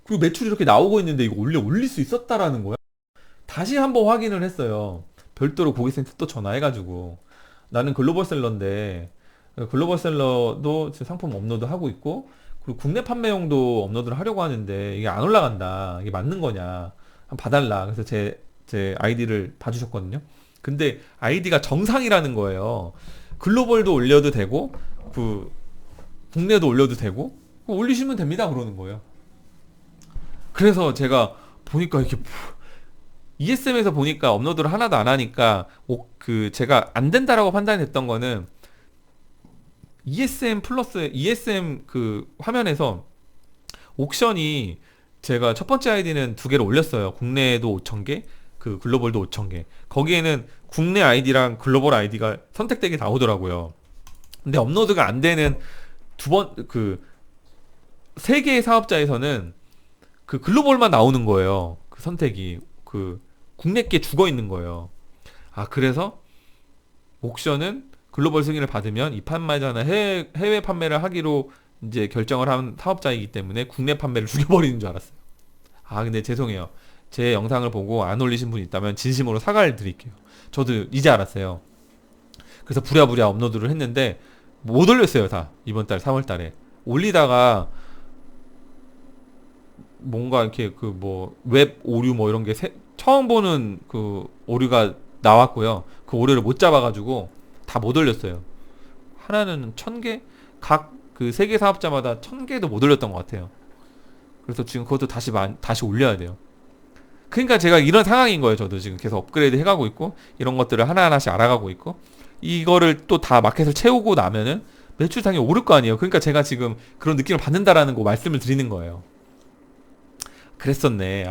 그리고 매출이 이렇게 나오고 있는데 이거 올릴 수 있었다라는 거야. 다시 한번 확인을 했어요. 별도로 고객센터 또 전화해가지고 나는 글로벌 셀러인데 글로벌 셀러도 지금 상품 업로드 하고 있고 그리고 국내 판매용도 업로드를 하려고 하는데 이게 안 올라간다. 이게 맞는 거냐? 한번 봐달라. 그래서 제 아이디를 봐주셨거든요. 근데 아이디가 정상이라는 거예요. 글로벌도 올려도 되고 그 국내도 올려도 되고 올리시면 됩니다. 그러는 거예요. 그래서 제가 보니까 이렇게 ESM에서 보니까 업로드를 하나도 안 하니까 그 제가 안 된다라고 판단했던 거는 ESM 플러스 ESM 그 화면에서 옥션이 제가 첫 번째 아이디는 2개를 올렸어요. 국내에도 5,000개, 그 글로벌도 5,000개. 거기에는 국내 아이디랑 글로벌 아이디가 선택되게 나오더라고요. 근데 업로드가 안 되는 그 3개의 사업자에서는 그 글로벌만 나오는 거예요. 그 선택이 그 국내 게 죽어 있는 거예요. 그래서 옥션은 글로벌 승인을 받으면 이 판매자는 해외 판매를 하기로 이제 결정을 한 사업자이기 때문에 국내 판매를 죽여버리는 줄 알았어요. 근데 죄송해요. 제 영상을 보고 안 올리신 분 있다면 진심으로 사과를 드릴게요. 저도 이제 알았어요. 그래서 부랴부랴 업로드를 했는데 못 올렸어요. 다 이번 달 3월 달에 올리다가 뭔가 이렇게 그 뭐 웹 오류 뭐 이런 게 처음 보는 그 오류가 나왔고요. 그 오류를 못 잡아가지고 다 못 올렸어요. 하나는 1,000개? 각 그 3개 사업자마다 1,000개도 못 올렸던 것 같아요. 그래서 지금 그것도 다시 올려야 돼요. 그러니까 제가 이런 상황인 거예요. 저도 지금 계속 업그레이드 해가고 있고 이런 것들을 하나하나씩 알아가고 있고 이거를 또 다 마켓을 채우고 나면은 매출 당연히 오를 거 아니에요. 그러니까 제가 지금 그런 느낌을 받는다라는 거 말씀을 드리는 거예요. 그랬었네.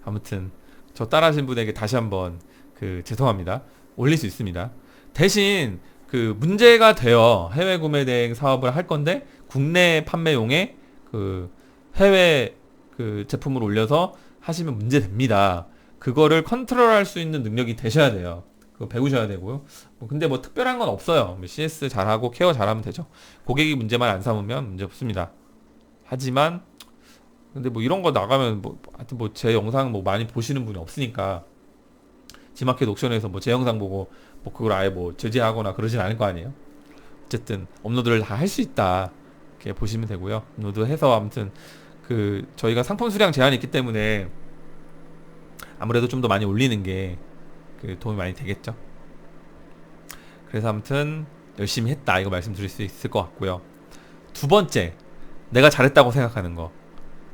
아무튼 저 따라하신 분에게 다시 한번 그 죄송합니다. 올릴 수 있습니다. 대신 그 문제가 돼요. 해외 구매 대행 사업을 할 건데 국내 판매용에 그 해외 그 제품을 올려서 하시면 문제 됩니다. 그거를 컨트롤할 수 있는 능력이 되셔야 돼요. 그거 배우셔야 되고요. 근데 뭐 특별한 건 없어요. CS 잘하고 케어 잘하면 되죠. 고객이 문제만 안 삼으면 문제 없습니다. 하지만 근데 뭐 이런 거 나가면 뭐 하여튼 뭐 제 영상 뭐 많이 보시는 분이 없으니까 G마켓 옥션에서 뭐 제 영상 보고 뭐 그걸 아예 뭐 제재하거나 그러진 않을 거 아니에요. 어쨌든 업로드를 다 할 수 있다 이렇게 보시면 되고요. 업로드해서 아무튼 그 저희가 상품 수량 제한이 있기 때문에 아무래도 좀 더 많이 올리는 게 그 도움이 많이 되겠죠. 그래서 아무튼 열심히 했다 이거 말씀드릴 수 있을 것 같고요. 2번째, 내가 잘했다고 생각하는 거,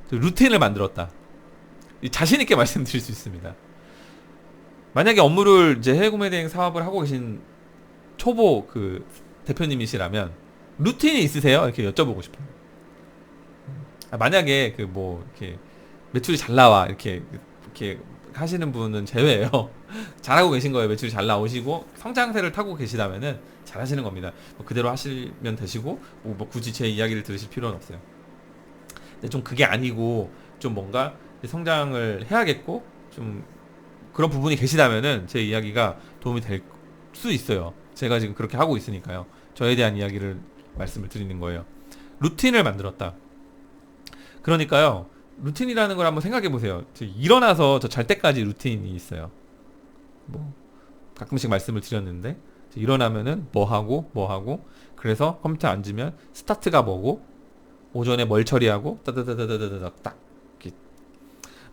루틴을 만들었다. 자신 있게 말씀드릴 수 있습니다. 만약에 업무를 이제 해외 구매 대행 사업을 하고 계신 초보 그 대표님이시라면 루틴이 있으세요? 이렇게 여쭤보고 싶어요. 만약에 그 뭐 이렇게 매출이 잘 나와 이렇게 하시는 분은 제외예요. 잘하고 계신 거예요. 매출이 잘 나오시고 성장세를 타고 계시다면은 잘하시는 겁니다. 뭐 그대로 하시면 되시고 뭐 굳이 제 이야기를 들으실 필요는 없어요. 근데 좀 그게 아니고 좀 뭔가 성장을 해야겠고 좀 그런 부분이 계시다면은 제 이야기가 도움이 될 수 있어요. 제가 지금 그렇게 하고 있으니까요. 저에 대한 이야기를 말씀을 드리는 거예요. 루틴을 만들었다. 그러니까요. 루틴이라는 걸 한번 생각해 보세요. 일어나서 저 잘 때까지 루틴이 있어요. 뭐 가끔씩 말씀을 드렸는데 일어나면은 뭐 하고 그래서 컴퓨터 앉으면 스타트가 뭐고 오전에 뭘 처리하고 따다다다다다닥 딱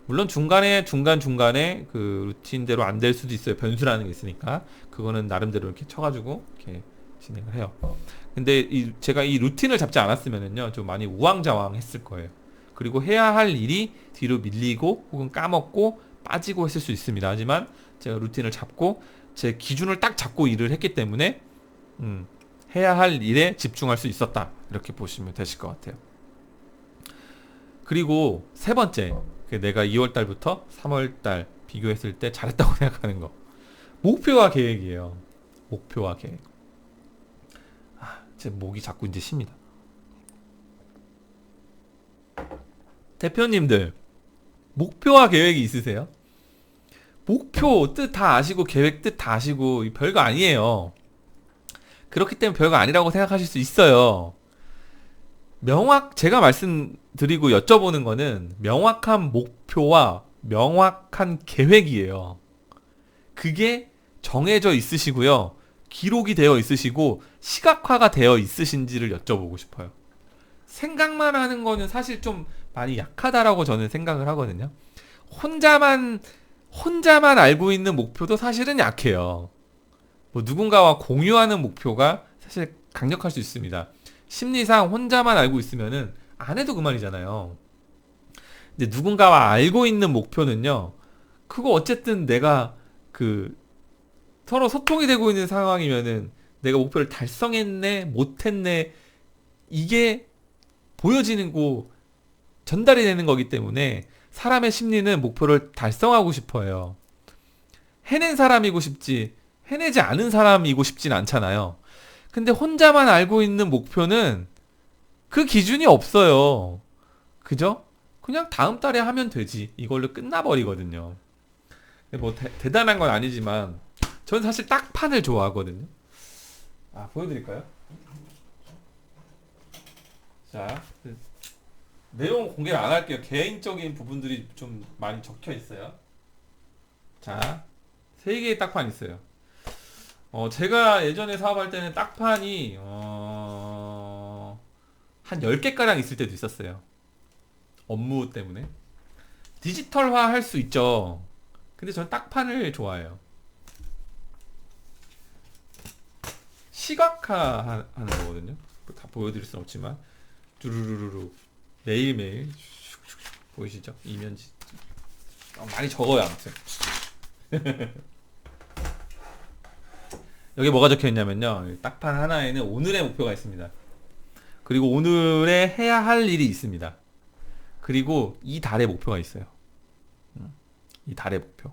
물론 중간에 그 루틴대로 안 될 수도 있어요. 변수라는 게 있으니까 그거는 나름대로 이렇게 쳐가지고 이렇게 진행을 해요. 근데 제가 이 루틴을 잡지 않았으면은요 좀 많이 우왕좌왕했을 거예요. 그리고 해야 할 일이 뒤로 밀리고 혹은 까먹고 빠지고 했을 수 있습니다. 하지만 제가 루틴을 잡고 제 기준을 딱 잡고 일을 했기 때문에 해야 할 일에 집중할 수 있었다. 이렇게 보시면 되실 것 같아요. 그리고 세 번째, 내가 2월 달부터 3월 달 비교했을 때 잘했다고 생각하는 거. 목표와 계획이에요. 목표와 계획. 제 목이 자꾸 이제 쉽니다. 대표님들, 목표와 계획이 있으세요? 목표 뜻 다 아시고 계획 뜻 다 아시고 별거 아니에요. 그렇기 때문에 별거 아니라고 생각하실 수 있어요. 제가 말씀드리고 여쭤보는 거는 명확한 목표와 명확한 계획이에요. 그게 정해져 있으시고요. 기록이 되어 있으시고 시각화가 되어 있으신지를 여쭤보고 싶어요. 생각만 하는 거는 사실 좀 많이 약하다라고 저는 생각을 하거든요. 혼자만 알고 있는 목표도 사실은 약해요. 뭐 누군가와 공유하는 목표가 사실 강력할 수 있습니다. 심리상 혼자만 알고 있으면은 안 해도 그만이잖아요. 근데 누군가와 알고 있는 목표는요. 그거 어쨌든 내가 그 서로 소통이 되고 있는 상황이면은 내가 목표를 달성했네, 못했네 이게 보여지는 거 전달이 되는 거기 때문에 사람의 심리는 목표를 달성하고 싶어요. 해낸 사람이고 싶지 해내지 않은 사람이고 싶진 않잖아요. 근데 혼자만 알고 있는 목표는 그 기준이 없어요. 그죠? 그냥 다음 달에 하면 되지. 이걸로 끝나버리거든요. 뭐 대단한 건 아니지만 저는 사실 딱판을 좋아하거든요. 보여드릴까요? 자, 내용 공개를 안 할게요. 개인적인 부분들이 좀 많이 적혀 있어요. 자, 3개의 딱판 있어요. 제가 예전에 사업할 때는 딱판이 한 10개가량 있을 때도 있었어요. 업무 때문에. 디지털화 할 수 있죠. 근데 저는 딱판을 좋아해요. 시각화 하는 거거든요. 다 보여드릴 수는 없지만 쭈루루루루 매일매일 보이시죠? 이면지 많이 적어요. 아무튼 여기 뭐가 적혀 있냐면요. 딱판 하나에는 오늘의 목표가 있습니다. 그리고 오늘에 해야 할 일이 있습니다. 그리고 이 달의 목표가 있어요. 이 달의 목표.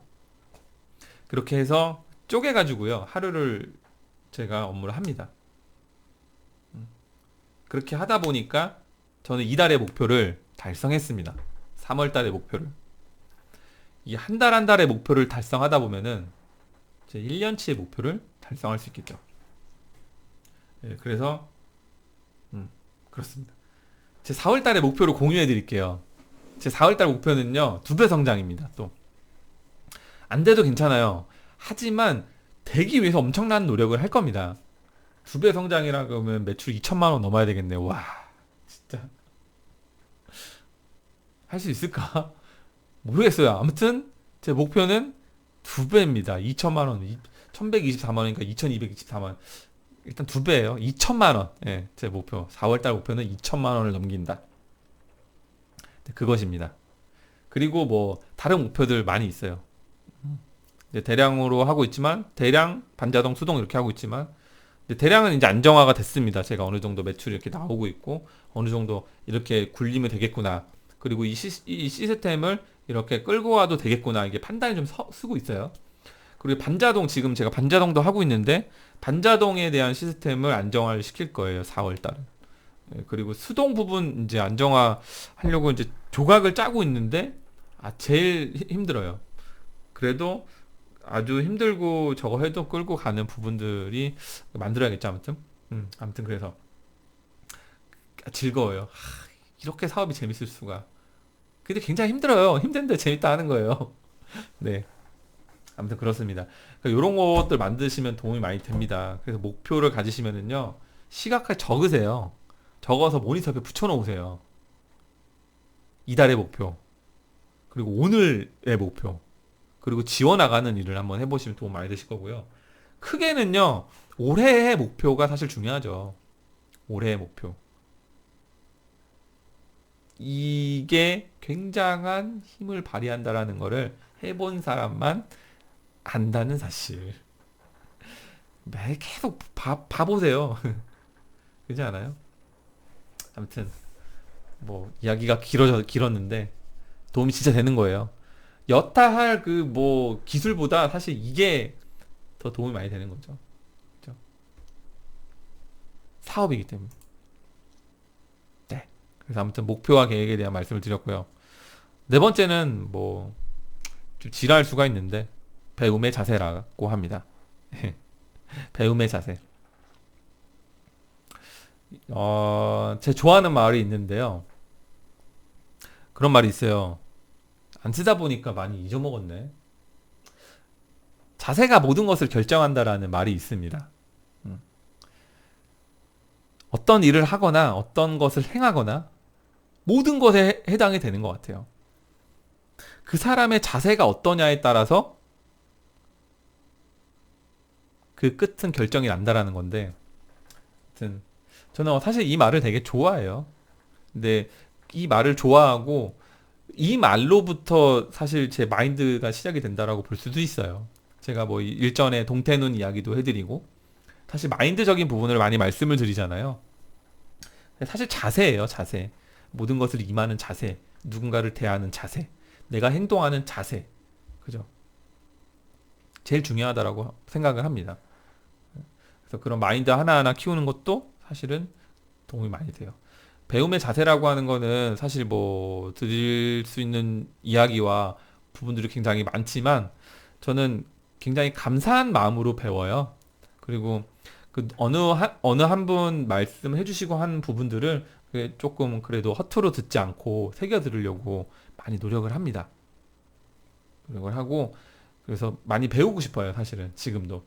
그렇게 해서 쪼개가지고요. 하루를 제가 업무를 합니다. 그렇게 하다 보니까 저는 이달의 목표를 달성했습니다. 3월 달의 목표를. 이 한 달 한 달의 목표를 달성하다 보면은 제 1년치의 목표를 달성할 수 있겠죠. 그래서 그렇습니다. 제 4월 달의 목표를 공유해 드릴게요. 제 4월 달 목표는요. 2배 성장입니다. 또 안 돼도 괜찮아요. 하지만 되기 위해서 엄청난 노력을 할 겁니다. 2배 성장이라 그러면 매출 2천만 원 넘어야 되겠네요. 와, 진짜 할 수 있을까? 모르겠어요. 아무튼 제 목표는 2배입니다. 2천만 원, 1124만 원이니까 2224만 원. 일단 2배예요. 2천만 원. 예, 제 목표. 4월 달 목표는 2천만 원을 넘긴다. 그것입니다. 그리고 뭐 다른 목표들 많이 있어요. 이제 대량으로 하고 있지만 대량, 반자동, 수동 이렇게 하고 있지만 이제 대량은 이제 안정화가 됐습니다. 제가 어느 정도 매출이 이렇게 나오고 있고 어느 정도 이렇게 굴리면 되겠구나. 그리고 이 시스템을 이렇게 끌고 와도 되겠구나. 이게 판단이 좀 쓰고 있어요. 그리고 반자동 지금 제가 반자동도 하고 있는데 반자동에 대한 시스템을 안정화를 시킬 거예요. 4월 달은. 그리고 수동 부분 이제 안정화 하려고 이제 조각을 짜고 있는데 제일 힘들어요. 그래도 아주 힘들고 저거 해도 끌고 가는 부분들이 만들어야겠죠. 아무튼 그래서 즐거워요. 이렇게 사업이 재밌을 수가. 근데 굉장히 힘들어요. 힘든데 재밌다 하는 거예요. 네. 아무튼 그렇습니다. 이런 것들 만드시면 도움이 많이 됩니다. 그래서 목표를 가지시면은요, 시각화 적으세요. 적어서 모니터 앞에 붙여놓으세요. 이달의 목표, 그리고 오늘의 목표, 그리고 지워나가는 일을 한번 해보시면 도움 많이 되실 거고요. 크게는요, 올해의 목표가 사실 중요하죠. 올해의 목표. 이게 굉장한 힘을 발휘한다라는 거를 해본 사람만 안다는 사실. 매일 계속 봐보세요. 그렇지 않아요? 아무튼 뭐 이야기가 길었는데 도움이 진짜 되는 거예요. 여타 할 그 뭐 기술보다 사실 이게 더 도움이 많이 되는 거죠. 그죠? 사업이기 때문에. 네. 그래서 아무튼 목표와 계획에 대한 말씀을 드렸고요. 네 번째는 뭐 좀 지랄 수가 있는데 배움의 자세라고 합니다. 배움의 자세. 제 좋아하는 말이 있는데요. 그런 말이 있어요. 안 쓰다 보니까 많이 잊어먹었네. 자세가 모든 것을 결정한다라는 말이 있습니다. 어떤 일을 하거나 어떤 것을 행하거나 모든 것에 해당이 되는 것 같아요. 그 사람의 자세가 어떠냐에 따라서 그 끝은 결정이 난다라는 건데, 하여튼 저는 사실 이 말을 되게 좋아해요. 근데 이 말을 좋아하고 이 말로부터 사실 제 마인드가 시작이 된다라고 볼 수도 있어요. 제가 뭐 일전에 동태눈 이야기도 해드리고 사실 마인드적인 부분을 많이 말씀을 드리잖아요. 사실 자세예요, 자세. 모든 것을 임하는 자세, 누군가를 대하는 자세, 내가 행동하는 자세, 그죠? 제일 중요하다라고 생각을 합니다. 그래서 그런 마인드 하나하나 키우는 것도 사실은 도움이 많이 돼요. 배움의 자세라고 하는 거는 사실 뭐 드릴 수 있는 이야기와 부분들이 굉장히 많지만 저는 굉장히 감사한 마음으로 배워요. 그리고 그 어느 한 분 말씀해 주시고 한 부분들을 조금 그래도 허투루 듣지 않고 새겨 들으려고 많이 노력을 합니다. 노력을 하고 그래서 많이 배우고 싶어요. 사실은 지금도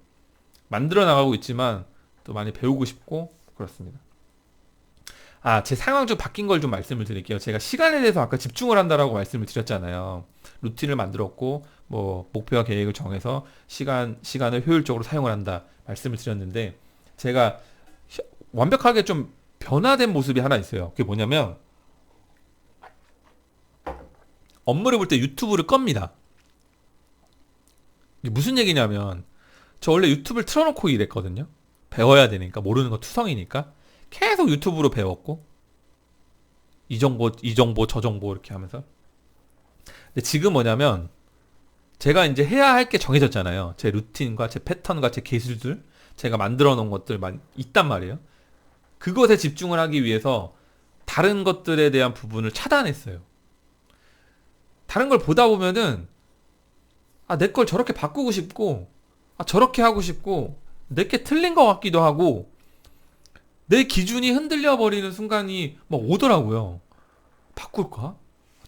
만들어 나가고 있지만 또 많이 배우고 싶고 그렇습니다. 제 상황 좀 바뀐 걸 좀 말씀을 드릴게요. 제가 시간에 대해서 아까 집중을 한다라고 말씀을 드렸잖아요. 루틴을 만들었고 뭐 목표와 계획을 정해서 시간을 효율적으로 사용을 한다 말씀을 드렸는데 제가 완벽하게 좀 변화된 모습이 하나 있어요. 그게 뭐냐면 업무를 볼 때 유튜브를 끕니다. 이게 무슨 얘기냐면 저 원래 유튜브를 틀어놓고 일했거든요. 배워야 되니까 모르는 거 투성이니까 계속 유튜브로 배웠고 이 정보 저 정보 이렇게 하면서 근데 지금 뭐냐면 제가 이제 해야 할 게 정해졌잖아요. 제 루틴과 제 패턴과 제 기술들 제가 만들어 놓은 것들 많이 있단 말이에요. 그것에 집중을 하기 위해서 다른 것들에 대한 부분을 차단했어요. 다른 걸 보다 보면은 내 걸 저렇게 바꾸고 싶고 저렇게 하고 싶고 내게 틀린 것 같기도 하고 내 기준이 흔들려 버리는 순간이 막 오더라고요. 바꿀까?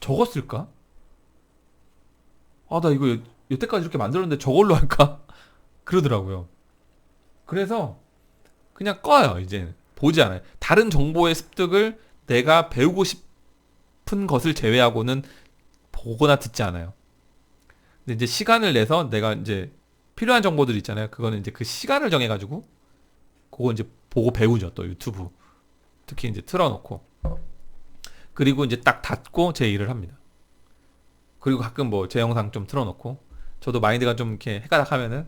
저거 쓸까? 나 이거 여태까지 이렇게 만들었는데 저걸로 할까? 그러더라고요. 그래서 그냥 꺼요. 이제 보지 않아요. 다른 정보의 습득을 내가 배우고 싶은 것을 제외하고는 보거나 듣지 않아요. 근데 이제 시간을 내서 내가 이제 필요한 정보들 있잖아요. 그거는 이제 그 시간을 정해가지고 그거 이제 보고 배우죠. 또 유튜브 특히 이제 틀어놓고 그리고 이제 딱 닫고 제 일을 합니다. 그리고 가끔 뭐 제 영상 좀 틀어놓고 저도 마인드가 좀 이렇게 헷가닥 하면은,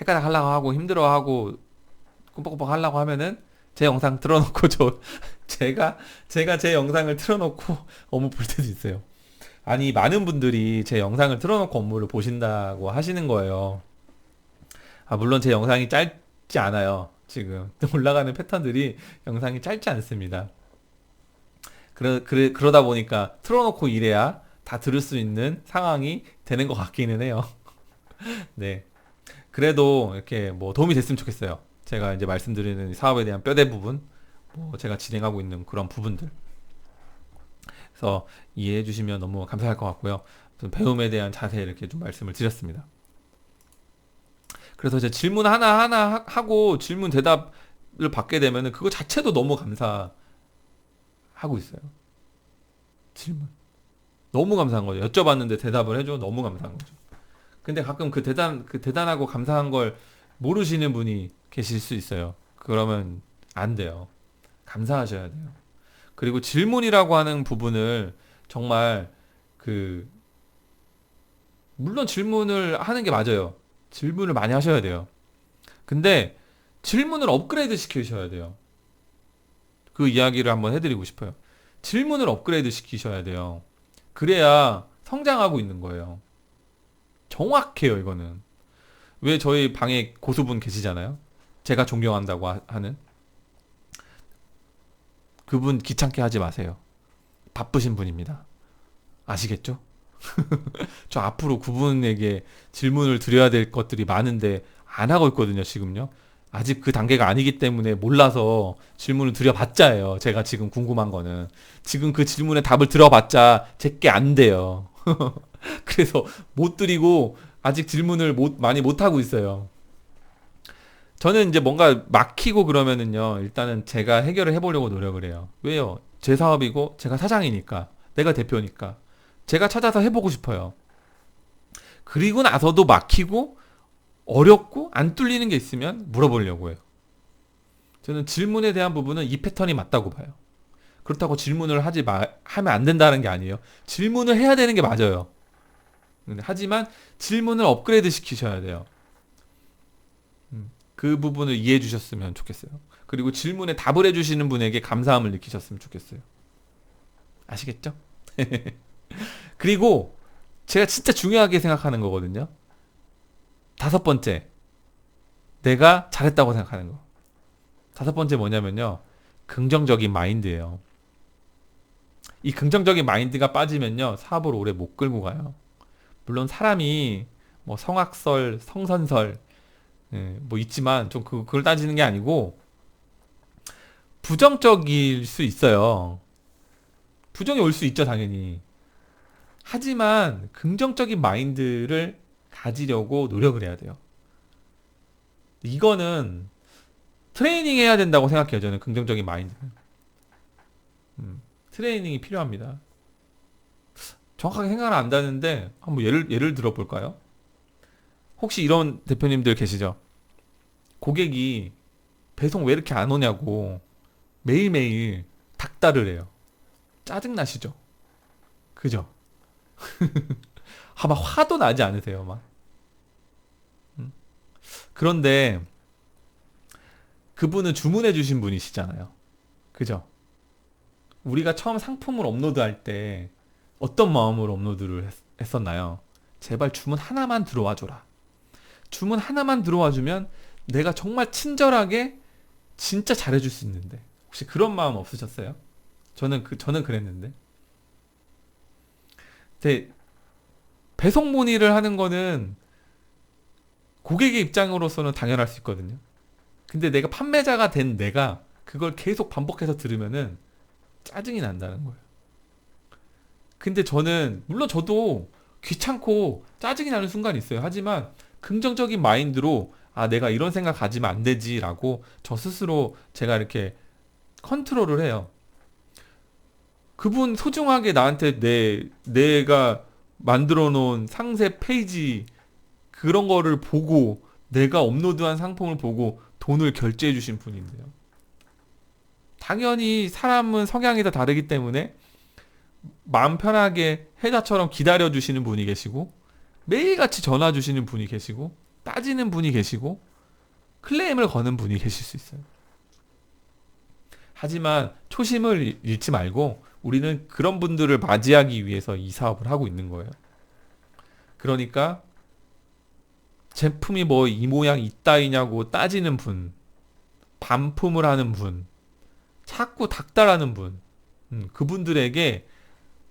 헷가닥 하려고 하고 힘들어하고 꿈뻑꿈뻑 하려고 하면은 제 영상 틀어놓고 제가 제 영상을 틀어놓고 업무 볼 때도 있어요. 아니, 많은 분들이 제 영상을 틀어놓고 업무를 보신다고 하시는 거예요. 아, 물론 제 영상이 짧지 않아요. 지금 올라가는 패턴들이 영상이 짧지 않습니다. 그러다 보니까 틀어놓고 일해야 다 들을 수 있는 상황이 되는 것 같기는 해요. 네. 그래도 이렇게 뭐 도움이 됐으면 좋겠어요. 제가 이제 말씀드리는 사업에 대한 뼈대 부분, 뭐 제가 진행하고 있는 그런 부분들. 그래서 이해해 주시면 너무 감사할 것 같고요. 배움에 대한 자세 이렇게 좀 말씀을 드렸습니다. 그래서 이제 질문 하나 하고 질문 대답을 받게 되면은 그거 자체도 너무 감사하고 있어요. 질문. 너무 감사한 거죠. 여쭤봤는데 대답을 해줘. 너무 감사한 거죠. 근데 가끔 그 대단하고 감사한 걸 모르시는 분이 계실 수 있어요. 그러면 안 돼요. 감사하셔야 돼요. 그리고 질문이라고 하는 부분을 정말 그, 물론 질문을 하는 게 맞아요. 질문을 많이 하셔야 돼요. 근데 질문을 업그레이드 시키셔야 돼요. 그 이야기를 한번 해드리고 싶어요. 질문을 업그레이드 시키셔야 돼요. 그래야 성장하고 있는 거예요. 정확해요, 이거는. 왜 저희 방에 고수분 계시잖아요? 제가 존경한다고 하는. 그분 귀찮게 하지 마세요. 바쁘신 분입니다. 아시겠죠? 저 앞으로 그분에게 질문을 드려야 될 것들이 많은데 안 하고 있거든요, 지금요. 아직 그 단계가 아니기 때문에 몰라서 질문을 드려봤자예요. 제가 지금 궁금한 거는. 지금 그 질문에 답을 들어봤자 제게 안 돼요. 그래서 못 드리고 아직 질문을 많이 못 하고 있어요. 저는 이제 뭔가 막히고 그러면은요, 일단은 제가 해결을 해보려고 노력을 해요. 왜요? 제 사업이고 제가 사장이니까, 내가 대표니까 제가 찾아서 해보고 싶어요. 그리고 나서도 막히고 어렵고 안 뚫리는 게 있으면 물어보려고 해요. 저는 질문에 대한 부분은 이 패턴이 맞다고 봐요. 그렇다고 질문을 하면 안 된다는 게 아니에요. 질문을 해야 되는 게 맞아요. 하지만 질문을 업그레이드 시키셔야 돼요. 그 부분을 이해해 주셨으면 좋겠어요. 그리고 질문에 답을 해주시는 분에게 감사함을 느끼셨으면 좋겠어요. 아시겠죠? 그리고 제가 진짜 중요하게 생각하는 거거든요. 5번째, 내가 잘했다고 생각하는 거. 5번째 뭐냐면요, 긍정적인 마인드예요. 이 긍정적인 마인드가 빠지면요, 사업을 오래 못 끌고 가요. 물론 사람이 뭐 성악설, 성선설 뭐 있지만 좀 그걸 따지는 게 아니고 부정적일 수 있어요. 부정이 올 수 있죠, 당연히. 하지만 긍정적인 마인드를 가지려고 노력을 해야 돼요. 이거는 트레이닝 해야 된다고 생각해요, 저는. 긍정적인 마인드는. 트레이닝이 필요합니다. 정확하게 생각을 안 나는데 한번 예를 들어 볼까요? 혹시 이런 대표님들 계시죠? 고객이 배송 왜 이렇게 안 오냐고 매일매일 닥달을 해요. 짜증나시죠? 그죠? 아마 화도 나지 않으세요, 막. 그런데 그분은 주문해 주신 분이시잖아요. 그죠? 우리가 처음 상품을 업로드할 때 어떤 마음으로 업로드를 했었나요? 제발 주문 하나만 들어와 줘라. 주문 하나만 들어와 주면 내가 정말 친절하게 진짜 잘해줄 수 있는데. 혹시 그런 마음 없으셨어요? 저는 그랬는데. 근데 배송 문의를 하는 거는 고객의 입장으로서는 당연할 수 있거든요. 근데 내가 판매자가 된 내가 그걸 계속 반복해서 들으면은 짜증이 난다는 거예요. 근데 물론 저도 귀찮고 짜증이 나는 순간이 있어요. 하지만 긍정적인 마인드로, 아, 내가 이런 생각 가지면 안 되지라고 저 스스로 제가 이렇게 컨트롤을 해요. 그분 소중하게 나한테 내가 만들어 놓은 상세 페이지 그런 거를 보고, 내가 업로드한 상품을 보고 돈을 결제해 주신 분인데요. 당연히 사람은 성향이 다 다르기 때문에 마음 편하게 해자처럼 기다려 주시는 분이 계시고, 매일같이 전화 주시는 분이 계시고, 따지는 분이 계시고, 클레임을 거는 분이 계실 수 있어요. 하지만 초심을 잃지 말고 우리는 그런 분들을 맞이하기 위해서 이 사업을 하고 있는 거예요. 그러니까 제품이 뭐 이 모양 이따이냐고 따지는 분, 반품을 하는 분, 자꾸 닥달하는 분, 그분들에게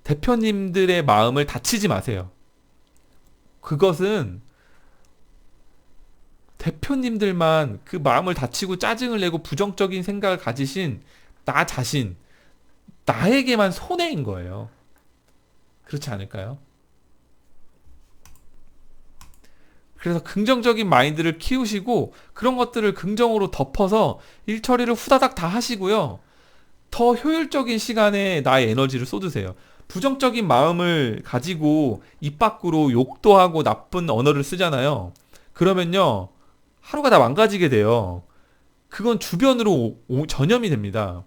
대표님들의 마음을 다치지 마세요. 그것은 대표님들만 그 마음을 다치고 짜증을 내고 부정적인 생각을 가지신 나 자신, 나에게만 손해인 거예요. 그렇지 않을까요? 그래서 긍정적인 마인드를 키우시고 그런 것들을 긍정으로 덮어서 일 처리를 후다닥 다 하시고요. 더 효율적인 시간에 나의 에너지를 쏟으세요. 부정적인 마음을 가지고 입 밖으로 욕도 하고 나쁜 언어를 쓰잖아요. 그러면요, 하루가 다 망가지게 돼요. 그건 주변으로 전염이 됩니다.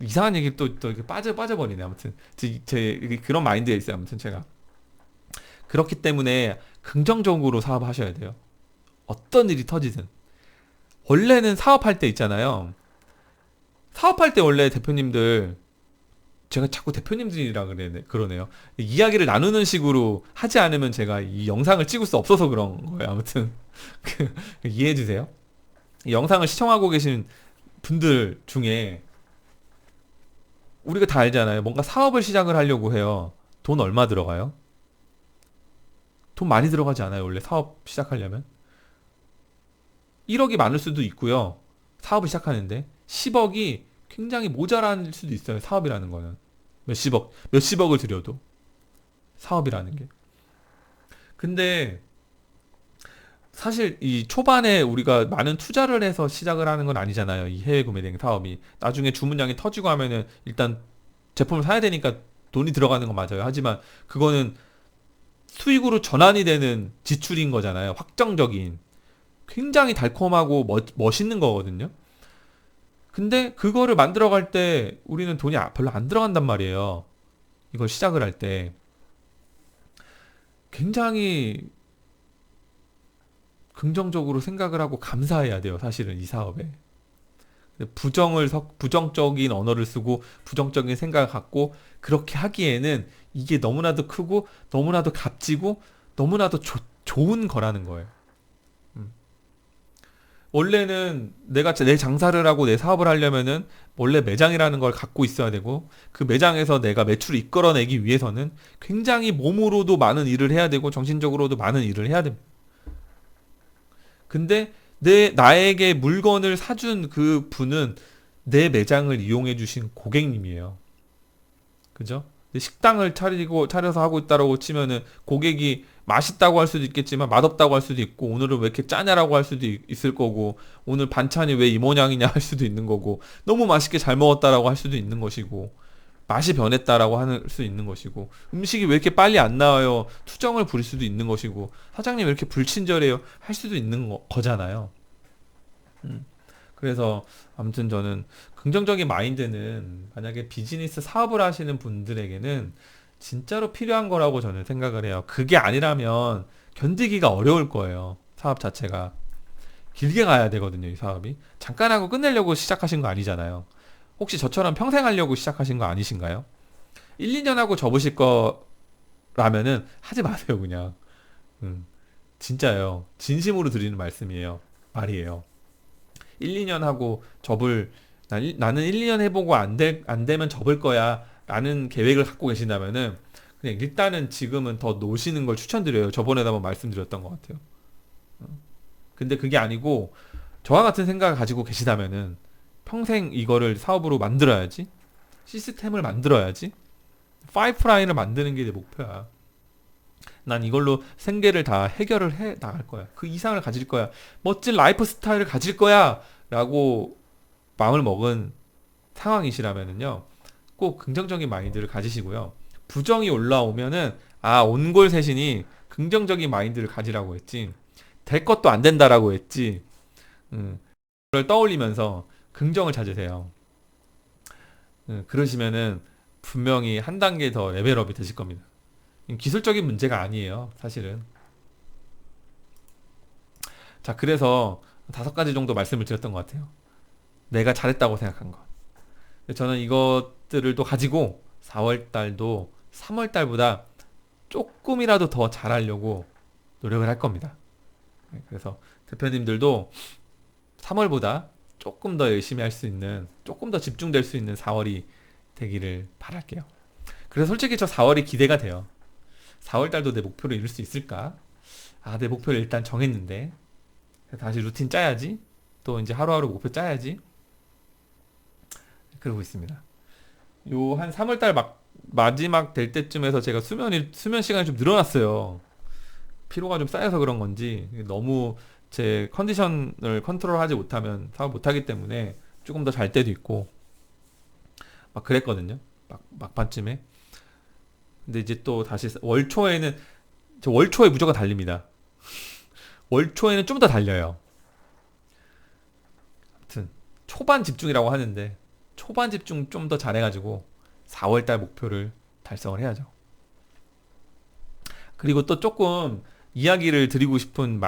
이상한 얘기 또 이렇게 빠져버리네. 아무튼, 그런 마인드에 있어요. 아무튼 제가. 그렇기 때문에 긍정적으로 사업하셔야 돼요. 어떤 일이 터지든. 원래는 사업할 때 있잖아요. 사업할 때 원래 대표님들, 제가 자꾸 대표님들이라 그러네요. 이야기를 나누는 식으로 하지 않으면 제가 이 영상을 찍을 수 없어서 그런 거예요. 아무튼 이해해 주세요. 이 영상을 시청하고 계신 분들 중에 우리가 다 알잖아요. 뭔가 사업을 시작을 하려고 해요. 돈 얼마 들어가요? 돈 많이 들어가지 않아요. 원래 사업 시작하려면 1억이 많을 수도 있고요. 사업을 시작하는데 10억이 굉장히 모자랄 수도 있어요. 사업이라는 거는 몇십억을 들여도 사업이라는 게. 근데 사실 이 초반에 우리가 많은 투자를 해서 시작을 하는 건 아니잖아요. 이 해외 구매 대행 사업이 나중에 주문량이 터지고 하면은 일단 제품을 사야 되니까 돈이 들어가는 건 맞아요. 하지만 그거는 수익으로 전환이 되는 지출인 거잖아요. 확정적인 굉장히 달콤하고 멋있는 거거든요. 근데 그거를 만들어 갈 때 우리는 돈이 별로 안 들어간단 말이에요. 이걸 시작을 할 때 굉장히 긍정적으로 생각을 하고 감사해야 돼요. 사실은 이 사업에. 부정적인 언어를 쓰고 부정적인 생각을 갖고 그렇게 하기에는 이게 너무나도 크고 너무나도 값지고 너무나도 좋은 거라는 거예요. 음. 원래는 내가 내 장사를 하고 내 사업을 하려면은 원래 매장이라는 걸 갖고 있어야 되고 그 매장에서 내가 매출을 이끌어내기 위해서는 굉장히 몸으로도 많은 일을 해야 되고 정신적으로도 많은 일을 해야 됩니다. 근데 나에게 물건을 사준 그 분은 내 매장을 이용해 주신 고객님이에요. 그죠? 근데 식당을 차려서 하고 있다라고 치면은 고객이 맛있다고 할 수도 있겠지만 맛없다고 할 수도 있고 오늘은 왜 이렇게 짜냐라고 할 수도 있을 거고 오늘 반찬이 왜 이 모양이냐 할 수도 있는 거고 너무 맛있게 잘 먹었다라고 할 수도 있는 것이고 맛이 변했다라고 할 수 있는 것이고 음식이 왜 이렇게 빨리 안 나와요 투정을 부릴 수도 있는 것이고 사장님 왜 이렇게 불친절해요 할 수도 있는 거잖아요. 음. 그래서 아무튼 저는 긍정적인 마인드는 만약에 비즈니스 사업을 하시는 분들에게는 진짜로 필요한 거라고 저는 생각을 해요. 그게 아니라면 견디기가 어려울 거예요. 사업 자체가. 길게 가야 되거든요, 이 사업이. 잠깐 하고 끝내려고 시작하신 거 아니잖아요. 혹시 저처럼 평생 하려고 시작하신 거 아니신가요? 1, 2년 하고 접으실 거라면은 하지 마세요, 그냥. 음, 진짜요. 진심으로 드리는 말씀이에요. 말이에요. 1, 2년 하고 나는 1, 2년 해보고 안 되면 접을 거야. 라는 계획을 갖고 계신다면은 그냥 일단은 지금은 더 노시는 걸 추천드려요. 저번에도 한번 말씀드렸던 것 같아요. 근데 그게 아니고 저와 같은 생각을 가지고 계시다면은 평생 이거를 사업으로 만들어야지. 시스템을 만들어야지. 파이프라인을 만드는 게 내 목표야. 난 이걸로 생계를 다 해결을 해 나갈 거야. 그 이상을 가질 거야. 멋진 라이프 스타일을 가질 거야. 라고 마음을 먹은 상황이시라면은요. 꼭 긍정적인 마인드를 가지시고요. 부정이 올라오면은 온골쇄신이 긍정적인 마인드를 가지라고 했지. 될 것도 안 된다라고 했지. 그걸 떠올리면서 긍정을 찾으세요. 그러시면은 분명히 한 단계 더 레벨업이 되실 겁니다. 기술적인 문제가 아니에요, 사실은. 자, 그래서 5가지 정도 말씀을 드렸던 것 같아요. 내가 잘했다고 생각한 것. 저는 이것들을 또 가지고 4월 달도 3월 달보다 조금이라도 더 잘하려고 노력을 할 겁니다. 그래서 대표님들도 3월보다 조금 더 열심히 할 수 있는, 조금 더 집중될 수 있는 4월이 되기를 바랄게요. 그래서 솔직히 저 4월이 기대가 돼요. 4월 달도 내 목표를 이룰 수 있을까? 아, 내 목표를 일단 정했는데 다시 루틴 짜야지. 또 이제 하루하루 목표 짜야지. 그러고 있습니다. 요 한 3월 달 마지막 될 때쯤에서 제가 수면 시간이 좀 늘어났어요. 피로가 좀 쌓여서 그런 건지 너무 제 컨디션을 컨트롤하지 못하면 사업 못하기 때문에 조금 더 잘 때도 있고 막 그랬거든요. 막판쯤에. 근데 이제 또 다시 월 초에는 저 월 초에 무조건 달립니다. 월 초에는 좀 더 달려요. 아무튼 초반 집중이라고 하는데 초반 집중 좀 더 잘해가지고 4월 달 목표를 달성을 해야죠. 그리고 또 조금 이야기를 드리고 싶은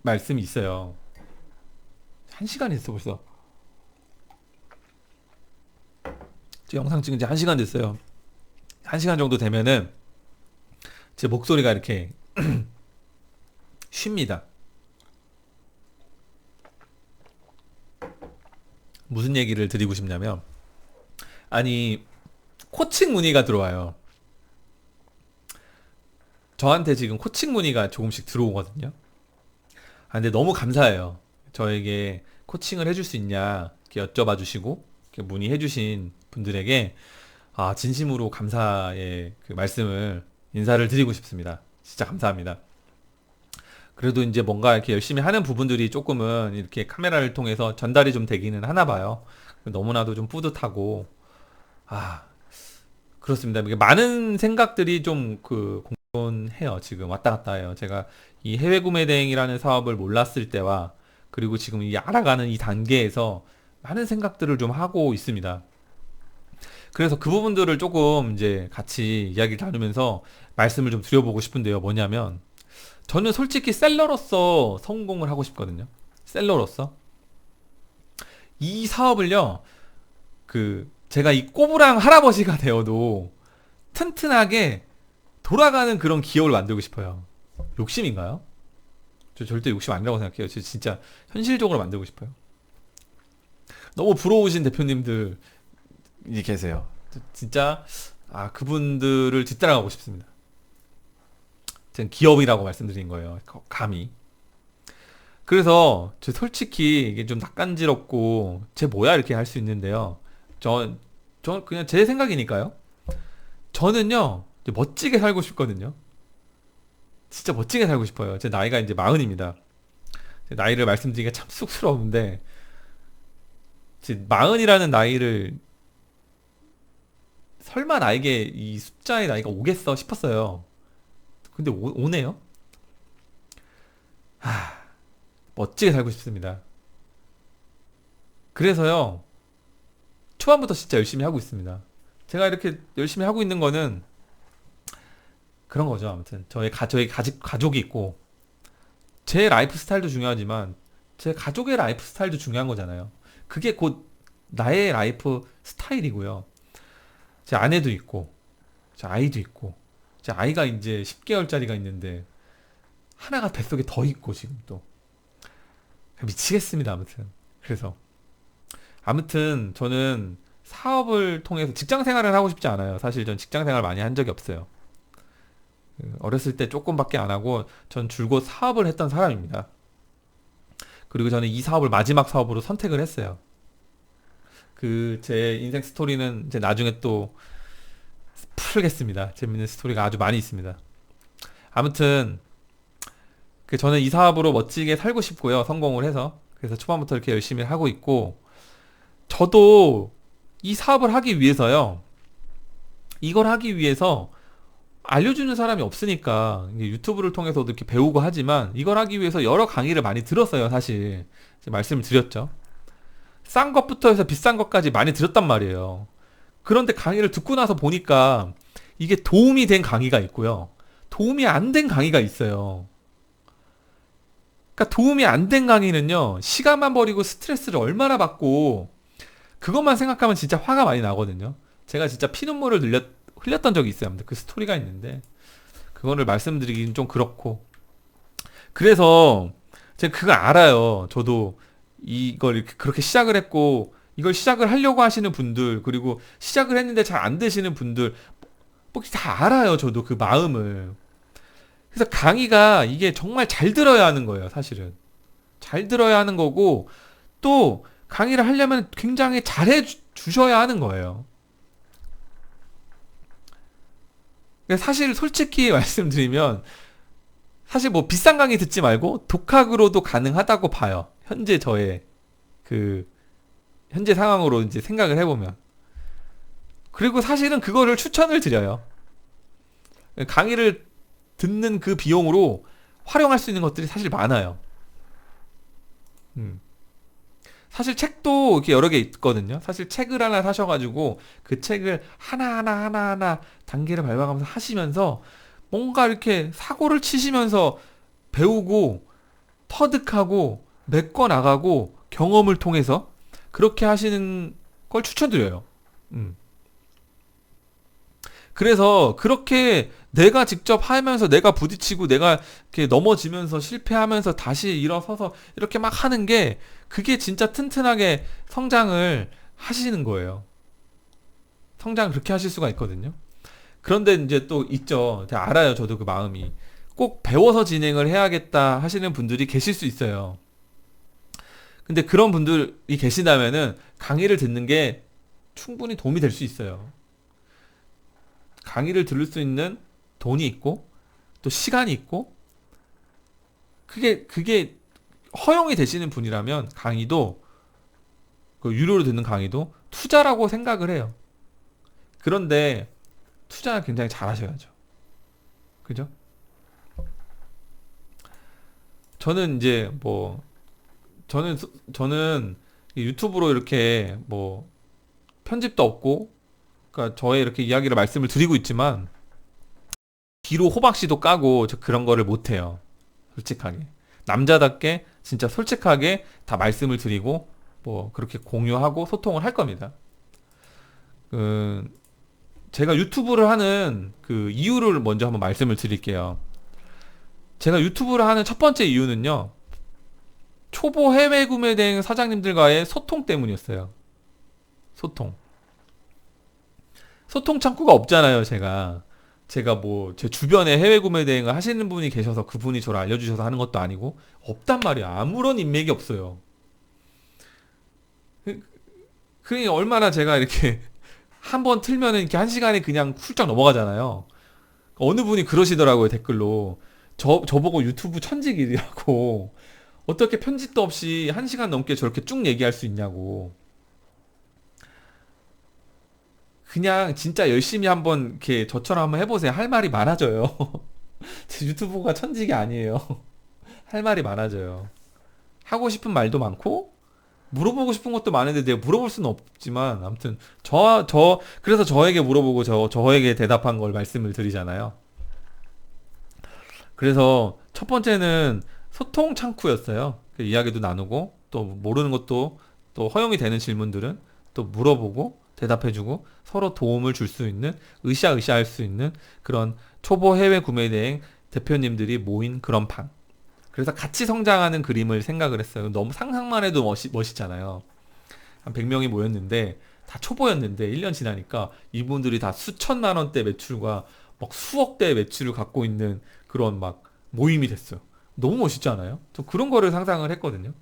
말씀이 있어요. 1시간이 됐어 벌써. 제 영상 찍은 지 1시간 됐어요. 1시간 정도 되면은 제 목소리가 이렇게 쉽니다. 무슨 얘기를 드리고 싶냐면, 아니, 코칭 문의가 들어와요. 저한테 지금 코칭 문의가 조금씩 들어오거든요. 아, 근데 너무 감사해요. 저에게 코칭을 해줄 수 있냐 이렇게 여쭤봐 주시고 이렇게 문의해 주신 분들에게 진심으로 감사의 그 말씀을 인사를 드리고 싶습니다. 진짜 감사합니다. 그래도 이제 뭔가 이렇게 열심히 하는 부분들이 조금은 이렇게 카메라를 통해서 전달이 좀 되기는 하나 봐요. 너무나도 좀 뿌듯하고, 아, 그렇습니다. 이게 많은 생각들이 좀 공존해요. 지금 왔다 갔다 해요. 제가 이 해외 구매 대행이라는 사업을 몰랐을 때와 그리고 지금 이 알아가는 이 단계에서 많은 생각들을 좀 하고 있습니다. 그래서 그 부분들을 조금 이제 같이 이야기를 나누면서 말씀을 좀 드려보고 싶은데요. 뭐냐면, 저는 솔직히 셀러로서 성공을 하고 싶거든요. 셀러로서. 이 사업을요, 제가 이 꼬부랑 할아버지가 되어도 튼튼하게 돌아가는 그런 기업을 만들고 싶어요. 욕심인가요? 저 절대 욕심 아니라고 생각해요. 저 진짜 현실적으로 만들고 싶어요. 너무 부러우신 대표님들이 계세요. 진짜, 그분들을 뒤따라가고 싶습니다. 제가 기업이라고 말씀드린 거예요. 감히. 그래서 저 솔직히 이게 좀 낯간지럽고 쟤 뭐야 이렇게 할 수 있는데요. 저 그냥 제 생각이니까요. 저는요 이제 멋지게 살고 싶거든요. 진짜 멋지게 살고 싶어요. 제 나이가 이제 40입니다. 제 나이를 말씀드리기가 참 쑥스러운데 제 40이라는 나이를 설마 나에게 이 숫자의 나이가 오겠어 싶었어요. 근데 오네요. 멋지게 살고 싶습니다. 그래서요, 초반부터 진짜 열심히 하고 있습니다. 제가 이렇게 열심히 하고 있는 거는 그런 거죠. 아무튼 저희 가족이 있고 제 라이프 스타일도 중요하지만 제 가족의 라이프 스타일도 중요한 거잖아요. 그게 곧 나의 라이프 스타일이고요. 제 아내도 있고 제 아이도 있고 제 아이가 이제 10개월짜리가 있는데 하나가 뱃속에 더 있고 지금 또 미치겠습니다. 아무튼 저는 사업을 통해서 직장 생활을 하고 싶지 않아요. 사실 전 직장 생활 많이 한 적이 없어요. 어렸을 때 조금밖에 안 하고 전 줄곧 사업을 했던 사람입니다. 그리고 저는 이 사업을 마지막 사업으로 선택을 했어요. 제 인생 스토리는 이제 나중에 또 풀겠습니다. 재밌는 스토리가 아주 많이 있습니다. 아무튼 저는 이 사업으로 멋지게 살고 싶고요. 성공을 해서. 그래서 초반부터 이렇게 열심히 하고 있고, 저도 이 사업을 하기 위해서요. 이걸 하기 위해서 알려주는 사람이 없으니까 유튜브를 통해서도 이렇게 배우고 하지만 이걸 하기 위해서 여러 강의를 많이 들었어요. 사실 말씀을 드렸죠. 싼 것부터 해서 비싼 것까지 많이 들었단 말이에요. 그런데 강의를 듣고 나서 보니까 이게 도움이 된 강의가 있고요. 도움이 안 된 강의가 있어요. 그러니까 도움이 안 된 강의는요, 시간만 버리고 스트레스를 얼마나 받고, 그것만 생각하면 진짜 화가 많이 나거든요. 제가 진짜 피눈물을 흘렸던 적이 있어요. 그 스토리가 있는데, 그거를 말씀드리긴 좀 그렇고. 그래서, 제가 그거 알아요. 저도 이걸 이렇게 그렇게 시작을 했고, 이걸 시작을 하려고 하시는 분들, 그리고 시작을 했는데 잘 안 되시는 분들, 뭐 다 알아요. 저도 그 마음을. 그래서 강의가 이게 정말 잘 들어야 하는 거예요, 사실은. 잘 들어야 하는 거고, 또 강의를 하려면 굉장히 잘해 주셔야 하는 거예요. 사실 솔직히 말씀드리면, 사실 뭐 비싼 강의 듣지 말고 독학으로도 가능하다고 봐요. 현재 저의 그, 현재 상황으로 이제 생각을 해보면. 그리고 사실은 그거를 추천을 드려요. 강의를 듣는 그 비용으로 활용할 수 있는 것들이 사실 많아요. 음. 사실 책도 이렇게 여러 개 있거든요. 사실 책을 하나 사셔가지고 그 책을 하나하나 단계를 밟아가면서 하시면서 뭔가 이렇게 사고를 치시면서 배우고 터득하고 메꿔 나가고 경험을 통해서 그렇게 하시는 걸 추천드려요. 음. 그래서 그렇게 내가 직접 하면서 내가 부딪히고 내가 이렇게 넘어지면서 실패하면서 다시 일어서서 이렇게 막 하는 게 그게 진짜 튼튼하게 성장을 하시는 거예요. 성장 그렇게 하실 수가 있거든요. 그런데 이제 또 있죠. 제가 알아요. 저도 그 마음이. 꼭 배워서 진행을 해야겠다 하시는 분들이 계실 수 있어요. 근데 그런 분들이 계시다면은 강의를 듣는 게 충분히 도움이 될 수 있어요. 강의를 들을 수 있는 돈이 있고 또 시간이 있고 그게 허용이 되시는 분이라면 강의도 그 유료로 듣는 강의도 투자라고 생각을 해요. 그런데 투자는 굉장히 잘하셔야죠. 그죠? 저는 이제 뭐 저는 유튜브로 이렇게 뭐 편집도 없고 그러니까 저의 이렇게 이야기를 말씀을 드리고 있지만 뒤로 호박씨도 까고 저 그런 거를 못 해요. 솔직하게. 남자답게 진짜 솔직하게 다 말씀을 드리고 뭐 그렇게 공유하고 소통을 할 겁니다. 그 제가 유튜브를 하는 그 이유를 먼저 한번 말씀을 드릴게요. 제가 유튜브를 하는 첫 번째 이유는요. 초보 해외 구매 대행 사장님들과의 소통 때문이었어요. 소통. 소통 창구가 없잖아요, 제가 뭐, 제 주변에 해외 구매 대행을 하시는 분이 계셔서 그분이 저를 알려주셔서 하는 것도 아니고, 없단 말이야. 아무런 인맥이 없어요. 그, 그게 얼마나 제가 이렇게 한 번 틀면은 이렇게 한 시간에 그냥 훌쩍 넘어가잖아요. 어느 분이 그러시더라고요, 댓글로. 저보고 유튜브 천직이라고. 어떻게 편집도 없이 한 시간 넘게 저렇게 쭉 얘기할 수 있냐고. 그냥 진짜 열심히 한번 이렇게 저처럼 한번 해보세요. 할 말이 많아져요. 제 유튜브가 천직이 아니에요. 할 말이 많아져요. 하고 싶은 말도 많고, 물어보고 싶은 것도 많은데 내가 물어볼 수는 없지만, 아무튼, 그래서 저에게 물어보고 저에게 대답한 걸 말씀을 드리잖아요. 그래서 첫 번째는 소통 창구였어요. 그 이야기도 나누고, 또 모르는 것도, 또 허용이 되는 질문들은 또 물어보고, 대답해주고, 서로 도움을 줄 수 있는, 으쌰으쌰 할 수 있는 그런 초보 해외 구매 대행 대표님들이 모인 그런 방. 그래서 같이 성장하는 그림을 생각을 했어요. 너무 상상만 해도 멋있잖아요. 한 100명이 모였는데 다 초보였는데 1년 지나니까 이분들이 다 수천만 원대 매출과 막 수억 대 매출을 갖고 있는 그런 막 모임이 됐어요. 너무 멋있지 않아요? 저 그런 거를 상상을 했거든요.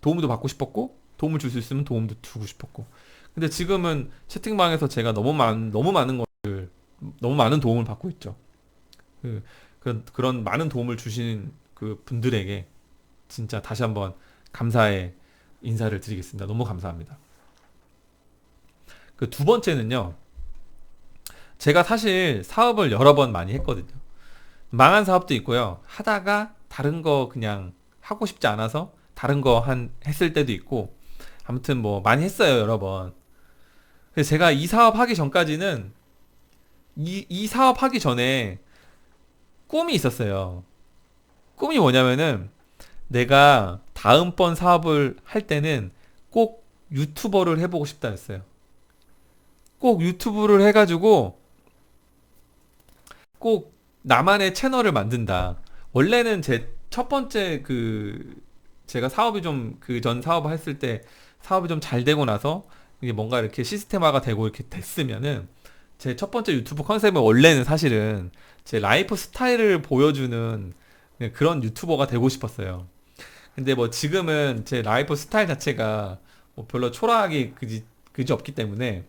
도움도 받고 싶었고 도움을 줄 수 있으면 도움도 주고 싶었고. 근데 지금은 채팅방에서 제가 너무 많은 것을 너무 많은 도움을 받고 있죠. 그, 그런 많은 도움을 주신 그 분들에게 진짜 다시 한번 감사의 인사를 드리겠습니다. 너무 감사합니다. 그 두 번째는요. 제가 사실 사업을 여러 번 많이 했거든요. 망한 사업도 있고요. 하다가 다른 거 그냥 하고 싶지 않아서 다른 거 했을 때도 있고 아무튼 뭐 많이 했어요. 여러 번. 그래서 제가 이 사업 하기 전까지는 이 사업 하기 전에 꿈이 있었어요. 꿈이 뭐냐면은 내가 다음번 사업을 할 때는 꼭 유튜버를 해보고 싶다 했어요. 꼭 유튜브를 해가지고 꼭 나만의 채널을 만든다. 원래는 제 첫 번째 제가 사업이 좀 그 전 사업을 했을 때 사업이 좀 잘 되고 나서 이게 뭔가 이렇게 시스템화가 되고 이렇게 됐으면은 제 첫 번째 유튜브 컨셉은 원래는 사실은 제 라이프 스타일을 보여주는 그냥 그런 유튜버가 되고 싶었어요. 근데 뭐 지금은 제 라이프 스타일 자체가 뭐 별로 초라하게 그지 없기 때문에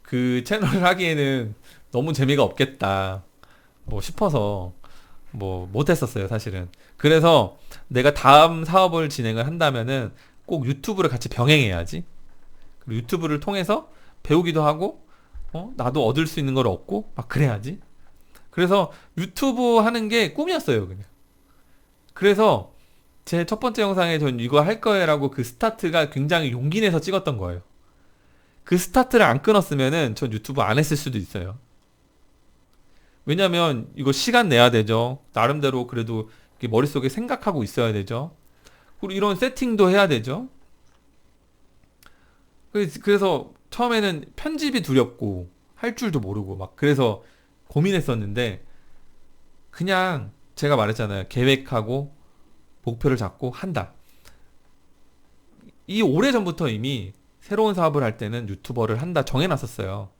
그 채널을 하기에는 너무 재미가 없겠다 뭐 싶어서 뭐 못했었어요 사실은. 그래서 내가 다음 사업을 진행을 한다면은 꼭 유튜브를 같이 병행해야지. 그리고 유튜브를 통해서 배우기도 하고 나도 얻을 수 있는 걸 얻고 막 그래야지. 그래서 유튜브 하는 게 꿈이었어요 그냥. 그래서 제 첫 번째 영상에 전 이거 할 거예요라고 그 스타트가 굉장히 용기 내서 찍었던 거예요. 그 스타트를 안 끊었으면은 전 유튜브 안 했을 수도 있어요. 왜냐면 이거 시간 내야 되죠. 나름대로 그래도 이렇게 머릿속에 생각하고 있어야 되죠. 그리고 이런 세팅도 해야 되죠. 그래서 처음에는 편집이 두렵고 할 줄도 모르고 막 그래서 고민했었는데 그냥 제가 말했잖아요. 계획하고 목표를 잡고 한다. 이 오래전부터 이미 새로운 사업을 할 때는 유튜버를 한다 정해놨었어요.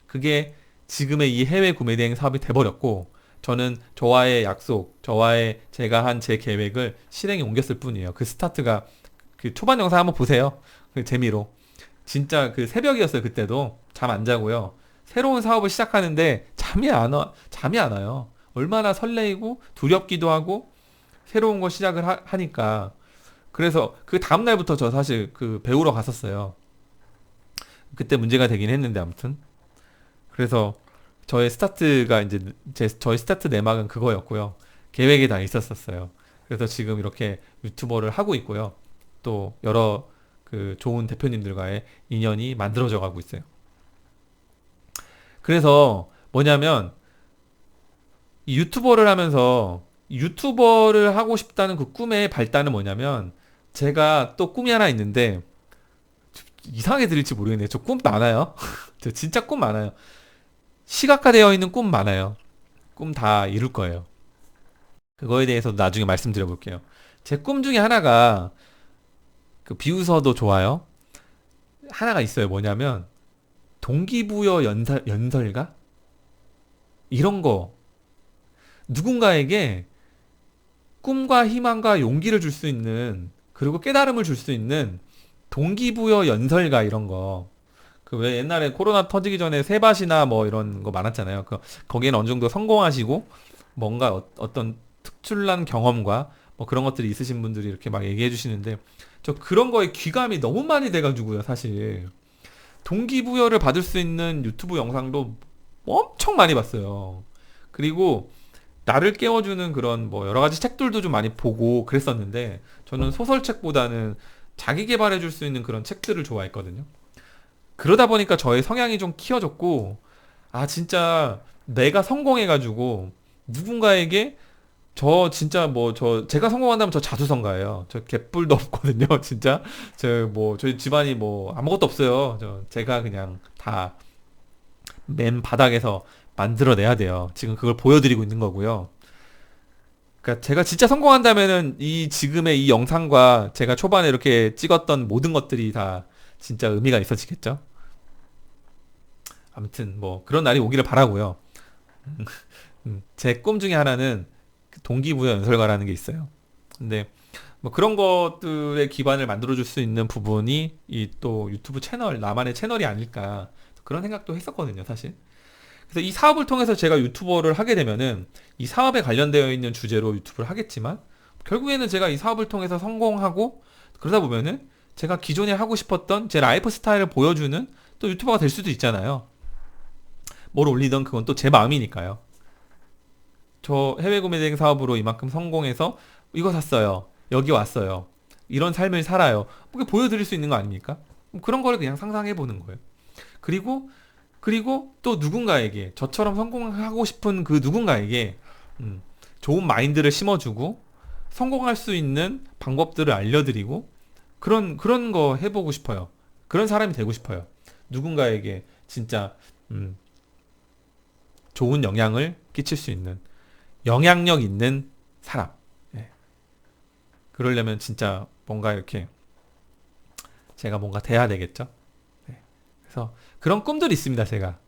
그게 지금의 이 해외 구매 대행 사업이 돼버렸고 저는 저와의 약속, 저와의 제가 한 제 계획을 실행에 옮겼을 뿐이에요. 그 스타트가 그 초반 영상 한번 보세요. 그 재미로. 진짜 그 새벽이었어요. 그때도 잠 안 자고요. 새로운 사업을 시작하는데 잠이 안 와요. 얼마나 설레이고 두렵기도 하고 새로운 거 시작을 하니까. 그래서 그 다음 날부터 저 사실 그 배우러 갔었어요. 그때 문제가 되긴 했는데 아무튼. 그래서 저의 스타트가 이제 저의 스타트 내막은 그거였고요. 계획이 다 있었었어요. 그래서 지금 이렇게 유튜버를 하고 있고요. 또 여러 그 좋은 대표님들과의 인연이 만들어져 가고 있어요. 그래서 뭐냐면 이 유튜버를 하면서 유튜버를 하고 싶다는 그 꿈의 발단은 뭐냐면 제가 또 꿈이 하나 있는데 이상하게 들릴지 모르겠네요. 저 꿈 많아요. 저 진짜 꿈 많아요. 시각화되어 있는 꿈 많아요. 꿈 다 이룰 거예요. 그거에 대해서 나중에 말씀드려 볼게요. 제 꿈 중에 하나가 그 비유서도 좋아요. 하나가 있어요. 뭐냐면 동기부여 연설가? 이런 거 누군가에게 꿈과 희망과 용기를 줄 수 있는 그리고 깨달음을 줄 수 있는 동기부여 연설가 이런 거. 그 왜 옛날에 코로나 터지기 전에 세밭이나 뭐 이런 거 많았잖아요. 거기에는 어느 정도 성공하시고 뭔가 어떤 특출난 경험과 뭐 그런 것들이 있으신 분들이 이렇게 막 얘기해 주시는데 저 그런 거에 귀감이 너무 많이 돼가지고요, 사실. 동기부여를 받을 수 있는 유튜브 영상도 엄청 많이 봤어요. 그리고 나를 깨워주는 그런 뭐 여러 가지 책들도 좀 많이 보고 그랬었는데 저는 소설책보다는 자기 개발해 줄 수 있는 그런 책들을 좋아했거든요. 그러다 보니까 저의 성향이 좀 키워졌고 아 진짜 내가 성공해가지고 누군가에게 저 진짜 뭐 제가 성공한다면 저 자수성가예요. 저 개뿔도 없거든요. 진짜 저 뭐 저희 집안이 뭐 아무것도 없어요. 제가 그냥 다 맨 바닥에서 만들어내야 돼요. 지금 그걸 보여드리고 있는 거고요. 그러니까 제가 진짜 성공한다면은 이 지금의 이 영상과 제가 초반에 이렇게 찍었던 모든 것들이 다 진짜 의미가 있어지겠죠. 아무튼 뭐 그런 날이 오기를 바라고요. 제 꿈 중에 하나는 그 동기부여 연설가라는 게 있어요. 근데 뭐 그런 것들의 기반을 만들어줄 수 있는 부분이 이 또 유튜브 채널, 나만의 채널이 아닐까 그런 생각도 했었거든요, 사실. 그래서 이 사업을 통해서 제가 유튜버를 하게 되면은 이 사업에 관련되어 있는 주제로 유튜브를 하겠지만 결국에는 제가 이 사업을 통해서 성공하고 그러다 보면은 제가 기존에 하고 싶었던 제 라이프 스타일을 보여주는 또 유튜버가 될 수도 있잖아요. 뭘 올리던 그건 또 제 마음이니까요. 저 해외 구매 대행 사업으로 이만큼 성공해서 이거 샀어요. 여기 왔어요. 이런 삶을 살아요. 그게 보여드릴 수 있는 거 아닙니까? 그런 거를 그냥 상상해 보는 거예요. 그리고 또 누군가에게 저처럼 성공하고 싶은 그 누군가에게 음, 좋은 마인드를 심어주고 성공할 수 있는 방법들을 알려드리고 그런 거 해보고 싶어요. 그런 사람이 되고 싶어요. 누군가에게 진짜 음, 좋은 영향을 끼칠 수 있는 영향력 있는 사람. 예. 그러려면 진짜 뭔가 이렇게 제가 뭔가 돼야 되겠죠. 예. 그래서 그런 꿈들이 있습니다. 제가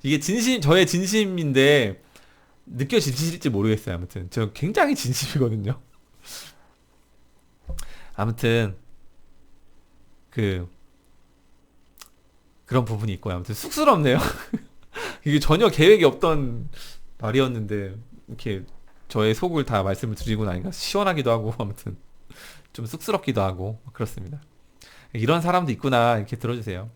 이게 저의 진심인데 느껴지실지 모르겠어요. 아무튼 저 굉장히 진심이거든요. 아무튼 그 그런 부분이 있고요. 아무튼 쑥스럽네요. 이게 전혀 계획이 없던 말이었는데 이렇게 저의 속을 다 말씀을 드리고 나니까 시원하기도 하고 아무튼 좀 쑥스럽기도 하고 그렇습니다. 이런 사람도 있구나 이렇게 들어주세요.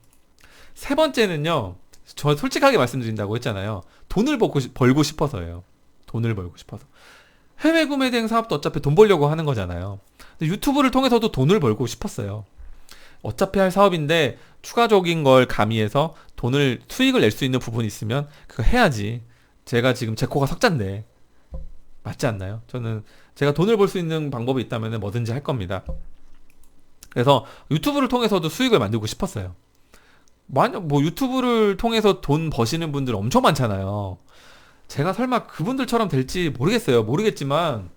세 번째는요. 저 솔직하게 말씀드린다고 했잖아요. 벌고 싶어서예요. 돈을 벌고 싶어서. 해외 구매 대행 사업도 어차피 돈 벌려고 하는 거잖아요. 근데 유튜브를 통해서도 돈을 벌고 싶었어요. 어차피 할 사업인데 추가적인 걸 가미해서 수익을 낼 수 있는 부분이 있으면 그거 해야지. 제가 지금 제 코가 석잔데 맞지 않나요? 저는 제가 돈을 벌 수 있는 방법이 있다면 뭐든지 할 겁니다. 그래서 유튜브를 통해서도 수익을 만들고 싶었어요. 만약 뭐 유튜브를 통해서 돈 버시는 분들 엄청 많잖아요. 제가 설마 그분들처럼 될지 모르겠지만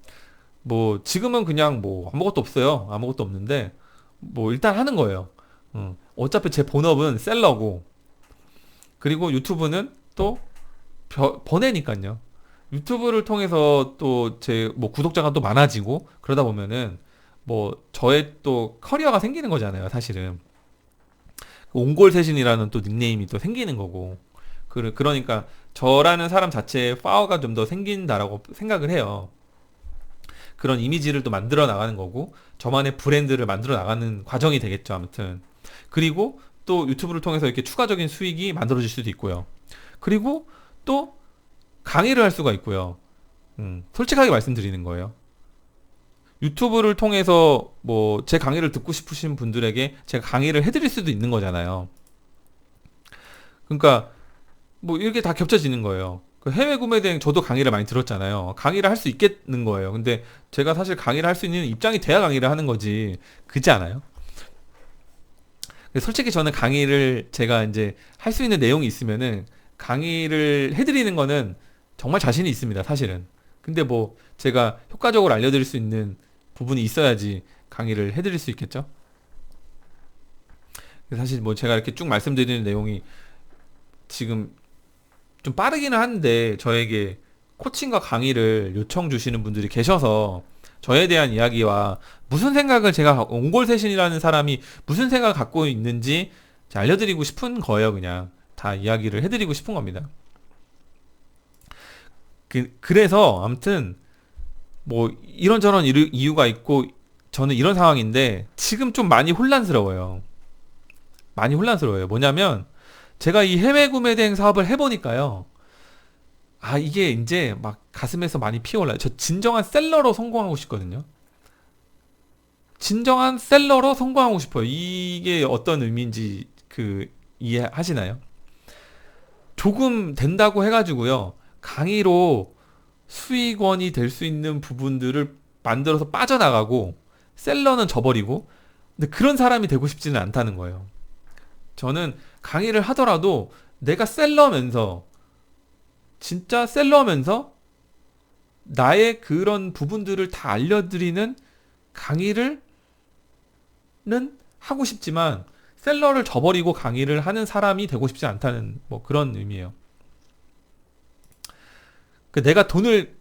뭐 지금은 그냥 뭐 아무것도 없어요. 아무것도 없는데 뭐 일단 하는 거예요. 어차피 제 본업은 셀러고 그리고 유튜브는 또 버내니까요. 유튜브를 통해서 또 제 뭐 구독자가 또 많아지고 그러다 보면은 뭐 저의 또 커리어가 생기는 거잖아요. 사실은 옹골새신이라는 또 닉네임이 또 생기는 거고 그러니까 저라는 사람 자체의 파워가 좀 더 생긴다라고 생각을 해요. 그런 이미지를 또 만들어 나가는 거고 저만의 브랜드를 만들어 나가는 과정이 되겠죠. 아무튼 그리고 또 유튜브를 통해서 이렇게 추가적인 수익이 만들어질 수도 있고요. 그리고 또 강의를 할 수가 있고요. 솔직하게 말씀드리는 거예요. 유튜브를 통해서 뭐 제 강의를 듣고 싶으신 분들에게 제가 강의를 해드릴 수도 있는 거잖아요. 그러니까 뭐 이렇게 다 겹쳐지는 거예요. 그 해외 구매 대행 저도 강의를 많이 들었잖아요. 강의를 할 수 있겠는 거예요. 근데 제가 사실 강의를 할 수 있는 입장이 돼야 강의를 하는 거지. 그지 않아요? 솔직히 저는 강의를 제가 이제 할 수 있는 내용이 있으면은 강의를 해드리는 거는 정말 자신이 있습니다. 사실은. 근데 뭐 제가 효과적으로 알려드릴 수 있는 부분이 있어야지 강의를 해드릴 수 있겠죠? 사실 뭐 제가 이렇게 쭉 말씀드리는 내용이 지금 좀 빠르기는 한데 저에게 코칭과 강의를 요청 주시는 분들이 계셔서 저에 대한 이야기와 무슨 생각을 제가 옹골새신이라는 사람이 무슨 생각을 갖고 있는지 알려드리고 싶은 거예요. 그냥 다 이야기를 해드리고 싶은 겁니다. 그래서 아무튼 뭐 이런저런 이유가 있고 저는 이런 상황인데 지금 좀 많이 혼란스러워요. 많이 혼란스러워요. 뭐냐면 제가 이 해외 구매 대행 사업을 해보니까요. 아, 이게 이제 막 가슴에서 많이 피어올라요. 저 진정한 셀러로 성공하고 싶거든요. 진정한 셀러로 성공하고 싶어요. 이게 어떤 의미인지 이해하시나요? 조금 된다고 해가지고요. 강의로 수익원이 될 수 있는 부분들을 만들어서 빠져나가고 셀러는 져버리고 근데 그런 사람이 되고 싶지는 않다는 거예요. 저는 강의를 하더라도 내가 셀러면서 진짜 셀러면서 나의 그런 부분들을 다 알려드리는 강의를 는 하고 싶지만 셀러를 저버리고 강의를 하는 사람이 되고 싶지 않다는 뭐 그런 의미예요. 내가 돈을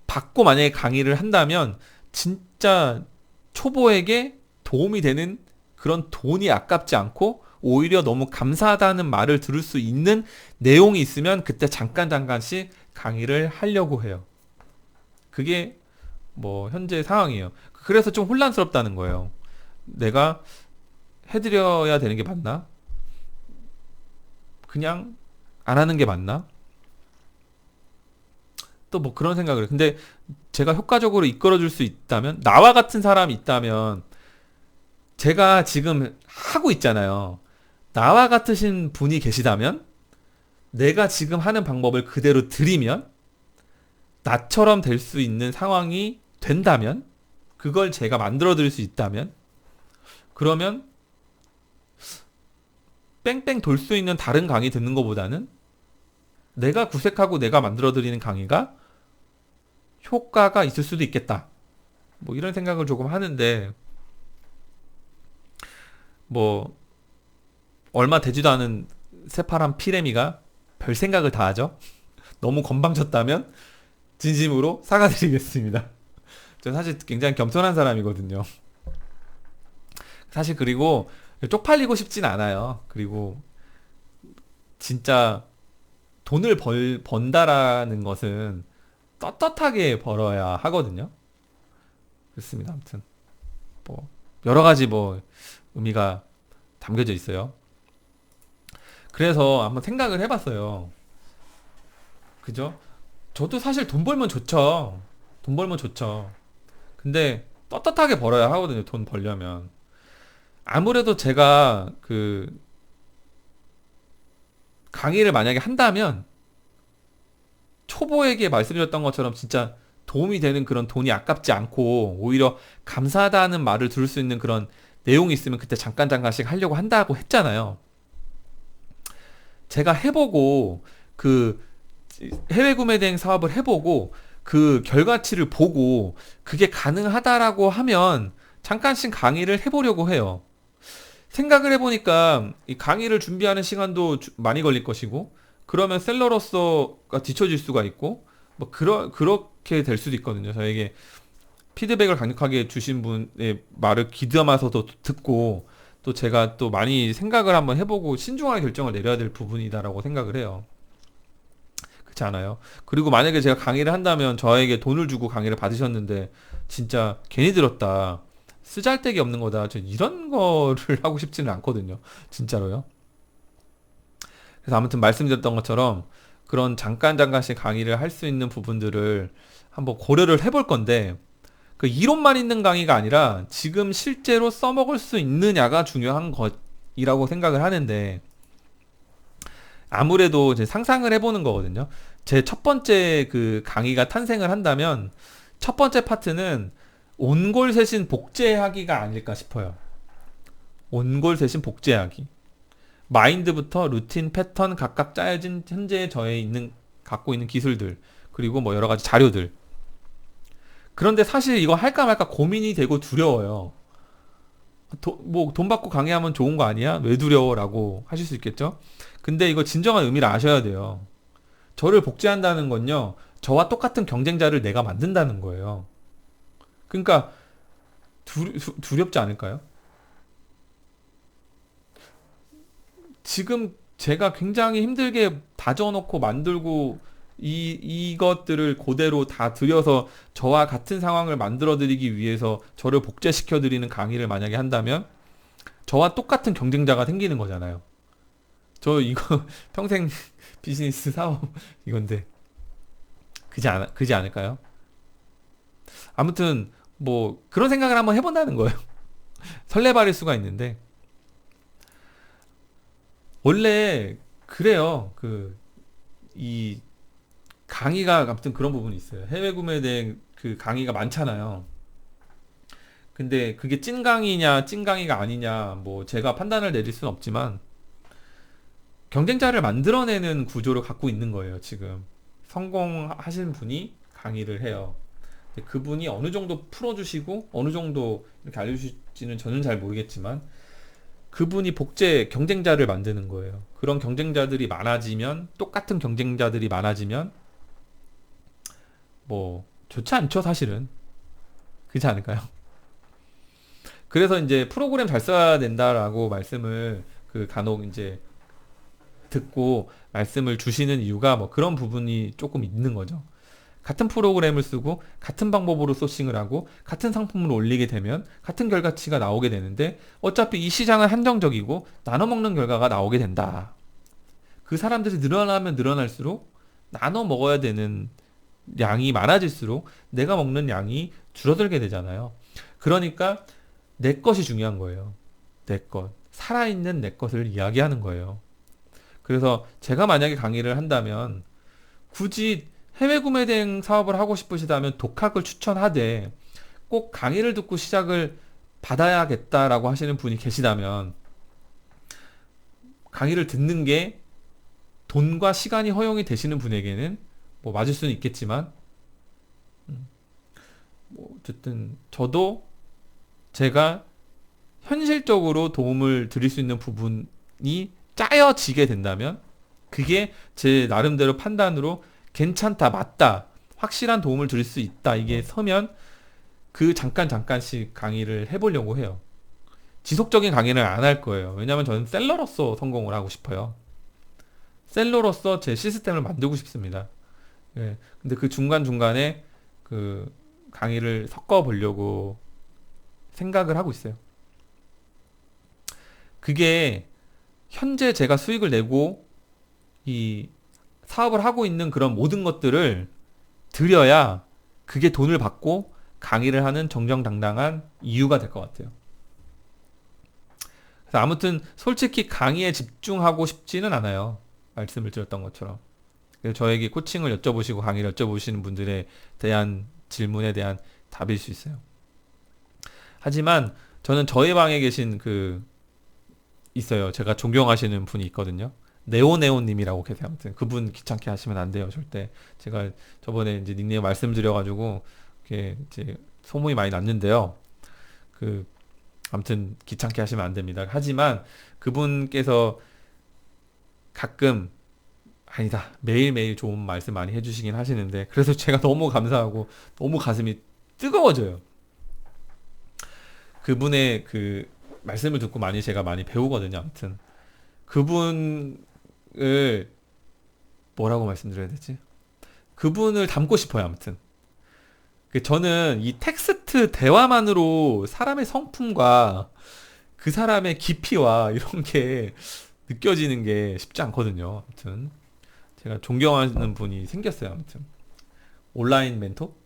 받고 만약에 강의를 한다면 진짜 초보에게 도움이 되는 그런 돈이 아깝지 않고 오히려 너무 감사하다는 말을 들을 수 있는 내용이 있으면 그때 잠깐씩 강의를 하려고 해요. 그게 뭐 현재 상황이에요. 그래서 좀 혼란스럽다는 거예요. 내가 해드려야 되는 게 맞나? 그냥 안 하는 게 맞나? 또 뭐 그런 생각을 해요. 근데 제가 효과적으로 이끌어줄 수 있다면 나와 같은 사람이 있다면 제가 지금 하고 있잖아요. 나와 같으신 분이 계시다면, 내가 지금 하는 방법을 그대로 들이면, 나처럼 될 수 있는 상황이 된다면, 그걸 제가 만들어 드릴 수 있다면, 그러면 뺑뺑 돌 수 있는 다른 강의 듣는 것보다는 내가 구색하고 내가 만들어 드리는 강의가 효과가 있을 수도 있겠다. 뭐 이런 생각을 조금 하는데, 뭐 얼마 되지도 않은 새파란 피레미가 별 생각을 다 하죠. 너무 건방졌다면 진심으로 사과드리겠습니다. 저 사실 굉장히 겸손한 사람이거든요. 사실 그리고 쪽팔리고 싶진 않아요. 그리고 진짜 돈을 번다라는 것은 떳떳하게 벌어야 하거든요. 그렇습니다. 아무튼 뭐 여러 가지 뭐 의미가 담겨져 있어요. 그래서 한번 생각을 해봤어요. 그죠? 저도 사실 돈 벌면 좋죠. 돈 벌면 좋죠. 근데 떳떳하게 벌어야 하거든요. 돈 벌려면. 아무래도 제가 그 강의를 만약에 한다면 초보에게 말씀드렸던 것처럼 진짜 도움이 되는 그런 돈이 아깝지 않고 오히려 감사하다는 말을 들을 수 있는 그런 내용이 있으면 그때 잠깐씩 하려고 한다고 했잖아요. 제가 해보고 그 해외 구매 대행 사업을 해보고 그 결과치를 보고 그게 가능하다라고 하면 잠깐씩 강의를 해보려고 해요. 생각을 해보니까 이 강의를 준비하는 시간도 많이 걸릴 것이고 그러면 셀러로서가 뒤처질 수가 있고 뭐 그렇게 될 수도 있거든요. 저에게 피드백을 강력하게 주신 분의 말을 귀담아서도 듣고 또 제가 또 많이 생각을 한번 해보고 신중하게 결정을 내려야 될 부분이다라고 생각을 해요. 그렇지 않아요? 그리고 만약에 제가 강의를 한다면 저에게 돈을 주고 강의를 받으셨는데 진짜 괜히 들었다. 쓰잘데기 없는 거다. 저 이런 거를 하고 싶지는 않거든요. 진짜로요. 그래서 아무튼 말씀드렸던 것처럼 그런 잠깐씩 강의를 할 수 있는 부분들을 한번 고려를 해볼 건데 그 이론만 있는 강의가 아니라 지금 실제로 써먹을 수 있느냐가 중요한 것이라고 생각을 하는데 아무래도 이제 상상을 해보는 거거든요. 제 첫 번째 그 강의가 탄생을 한다면 첫 번째 파트는 온골세신 복제하기가 아닐까 싶어요. 온골세신 복제하기. 마인드부터 루틴, 패턴 각각 짜여진 현재 저에 갖고 있는 기술들 그리고 뭐 여러 가지 자료들. 그런데 사실 이거 할까 말까 고민이 되고 두려워요. 뭐 돈 받고 강의하면 좋은 거 아니야? 왜 두려워라고 하실 수 있겠죠? 근데 이거 진정한 의미를 아셔야 돼요. 저를 복제한다는 건요. 저와 똑같은 경쟁자를 내가 만든다는 거예요. 그러니까 두렵지 않을까요? 지금 제가 굉장히 힘들게 다져놓고 만들고 이것들을 그대로 다 들여서 저와 같은 상황을 만들어 드리기 위해서 저를 복제시켜 드리는 강의를 만약에 한다면 저와 똑같은 경쟁자가 생기는 거잖아요. 저 이거 평생 비즈니스 사업 이건데 그지 않을까요? 아무튼 뭐 그런 생각을 한번 해본다는 거예요. 설레발일 수가 있는데 원래 그래요. 이 강의가 아무튼 그런 부분이 있어요. 해외 구매에 대한 그 강의가 많잖아요. 근데 그게 찐 강의냐, 찐 강의가 아니냐, 뭐 제가 판단을 내릴 수는 없지만 경쟁자를 만들어내는 구조를 갖고 있는 거예요, 지금. 성공하신 분이 강의를 해요. 근데 그분이 어느 정도 풀어주시고 어느 정도 이렇게 알려주실지는 저는 잘 모르겠지만 그분이 경쟁자를 만드는 거예요. 그런 경쟁자들이 많아지면 똑같은 경쟁자들이 많아지면 뭐 좋지 않죠, 사실은. 그렇지 않을까요? 그래서 이제 프로그램 잘 써야 된다라고 말씀을 간혹 이제 듣고 말씀을 주시는 이유가 뭐 그런 부분이 조금 있는 거죠. 같은 프로그램을 쓰고 같은 방법으로 소싱을 하고 같은 상품을 올리게 되면 같은 결과치가 나오게 되는데 어차피 이 시장은 한정적이고 나눠 먹는 결과가 나오게 된다. 그 사람들이 늘어나면 늘어날수록 나눠 먹어야 되는 양이 많아질수록 내가 먹는 양이 줄어들게 되잖아요. 그러니까 내 것이 중요한 거예요. 내 것. 살아있는 내 것을 이야기하는 거예요. 그래서 제가 만약에 강의를 한다면 굳이 해외 구매 대행 사업을 하고 싶으시다면 독학을 추천하되 꼭 강의를 듣고 시작을 받아야겠다라고 하시는 분이 계시다면 강의를 듣는 게 돈과 시간이 허용이 되시는 분에게는 뭐 맞을 수는 있겠지만 뭐 어쨌든 저도 제가 현실적으로 도움을 드릴 수 있는 부분이 짜여지게 된다면 그게 제 나름대로 판단으로 괜찮다, 맞다, 확실한 도움을 드릴 수 있다 이게 서면 그 잠깐씩 강의를 해보려고 해요. 지속적인 강의를 안 할 거예요. 왜냐하면 저는 셀러로서 성공을 하고 싶어요. 셀러로서 제 시스템을 만들고 싶습니다. 예. 근데 그 중간중간에 그 강의를 섞어 보려고 생각을 하고 있어요. 그게 현재 제가 수익을 내고 이 사업을 하고 있는 그런 모든 것들을 들여야 그게 돈을 받고 강의를 하는 정정당당한 이유가 될 것 같아요. 그래서 아무튼 솔직히 강의에 집중하고 싶지는 않아요. 말씀을 드렸던 것처럼. 그래서 저에게 코칭을 여쭤보시고 강의를 여쭤보시는 분들에 대한 질문에 대한 답일 수 있어요. 하지만 저는 저의 방에 계신 있어요. 제가 존경하시는 분이 있거든요. 네오네오님이라고 계세요. 아무튼 그분 귀찮게 하시면 안 돼요. 절대. 제가 저번에 이제 닉네임 말씀드려가지고 이렇게 이제 소문이 많이 났는데요. 그 아무튼 귀찮게 하시면 안 됩니다. 하지만 그분께서 가끔 아니다 매일매일 좋은 말씀 많이 해주시긴 하시는데 그래서 제가 너무 감사하고 너무 가슴이 뜨거워져요. 그분의 그 말씀을 듣고 제가 많이 배우거든요. 아무튼 그분을 뭐라고 말씀드려야 되지? 그분을 닮고 싶어요. 아무튼 저는 이 텍스트 대화만으로 사람의 성품과 그 사람의 깊이와 이런 게 느껴지는 게 쉽지 않거든요. 아무튼 제가 존경하는 분이 생겼어요. 아무튼 온라인 멘토?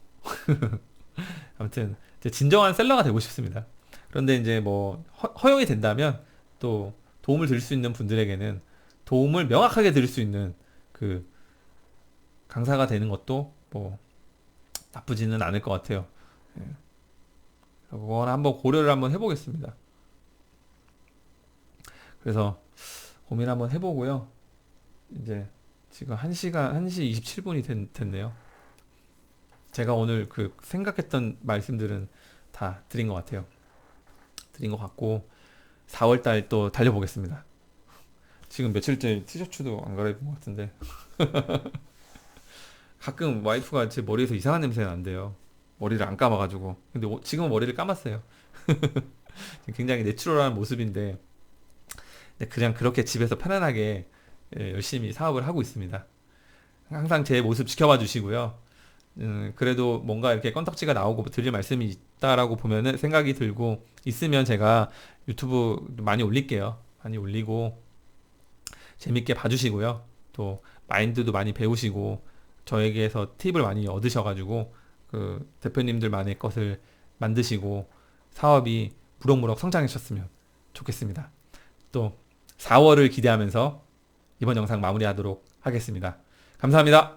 아무튼 이제 진정한 셀러가 되고 싶습니다. 그런데 이제 뭐 허용이 된다면 또 도움을 드릴 수 있는 분들에게는 도움을 명확하게 드릴 수 있는 그 강사가 되는 것도 뭐 나쁘지는 않을 것 같아요. 예. 그건 한번 고려를 한번 해보겠습니다. 그래서 고민 한번 해보고요. 이제 지금 1시 27분이 됐네요. 제가 오늘 그 생각했던 말씀들은 다 드린 것 같아요. 드린 것 같고 4월달 또 달려보겠습니다. 지금 며칠째 티셔츠도 안 갈아입은 것 같은데 가끔 와이프가 제 머리에서 이상한 냄새가 난대요. 머리를 안 감아가지고. 근데 지금은 머리를 감았어요. 굉장히 내추럴한 모습인데 그냥 그렇게 집에서 편안하게 열심히 사업을 하고 있습니다. 항상 제 모습 지켜봐 주시고요. 그래도 뭔가 이렇게 건덕지가 나오고 드릴 말씀이 있다라고 보면은 생각이 들고 있으면 제가 유튜브 많이 올릴게요. 많이 올리고 재밌게 봐주시고요. 또 마인드도 많이 배우시고 저에게서 팁을 많이 얻으셔가지고 그 대표님들만의 것을 만드시고 사업이 무럭무럭 성장하셨으면 좋겠습니다. 또 4월을 기대하면서 이번 영상 마무리하도록 하겠습니다. 감사합니다.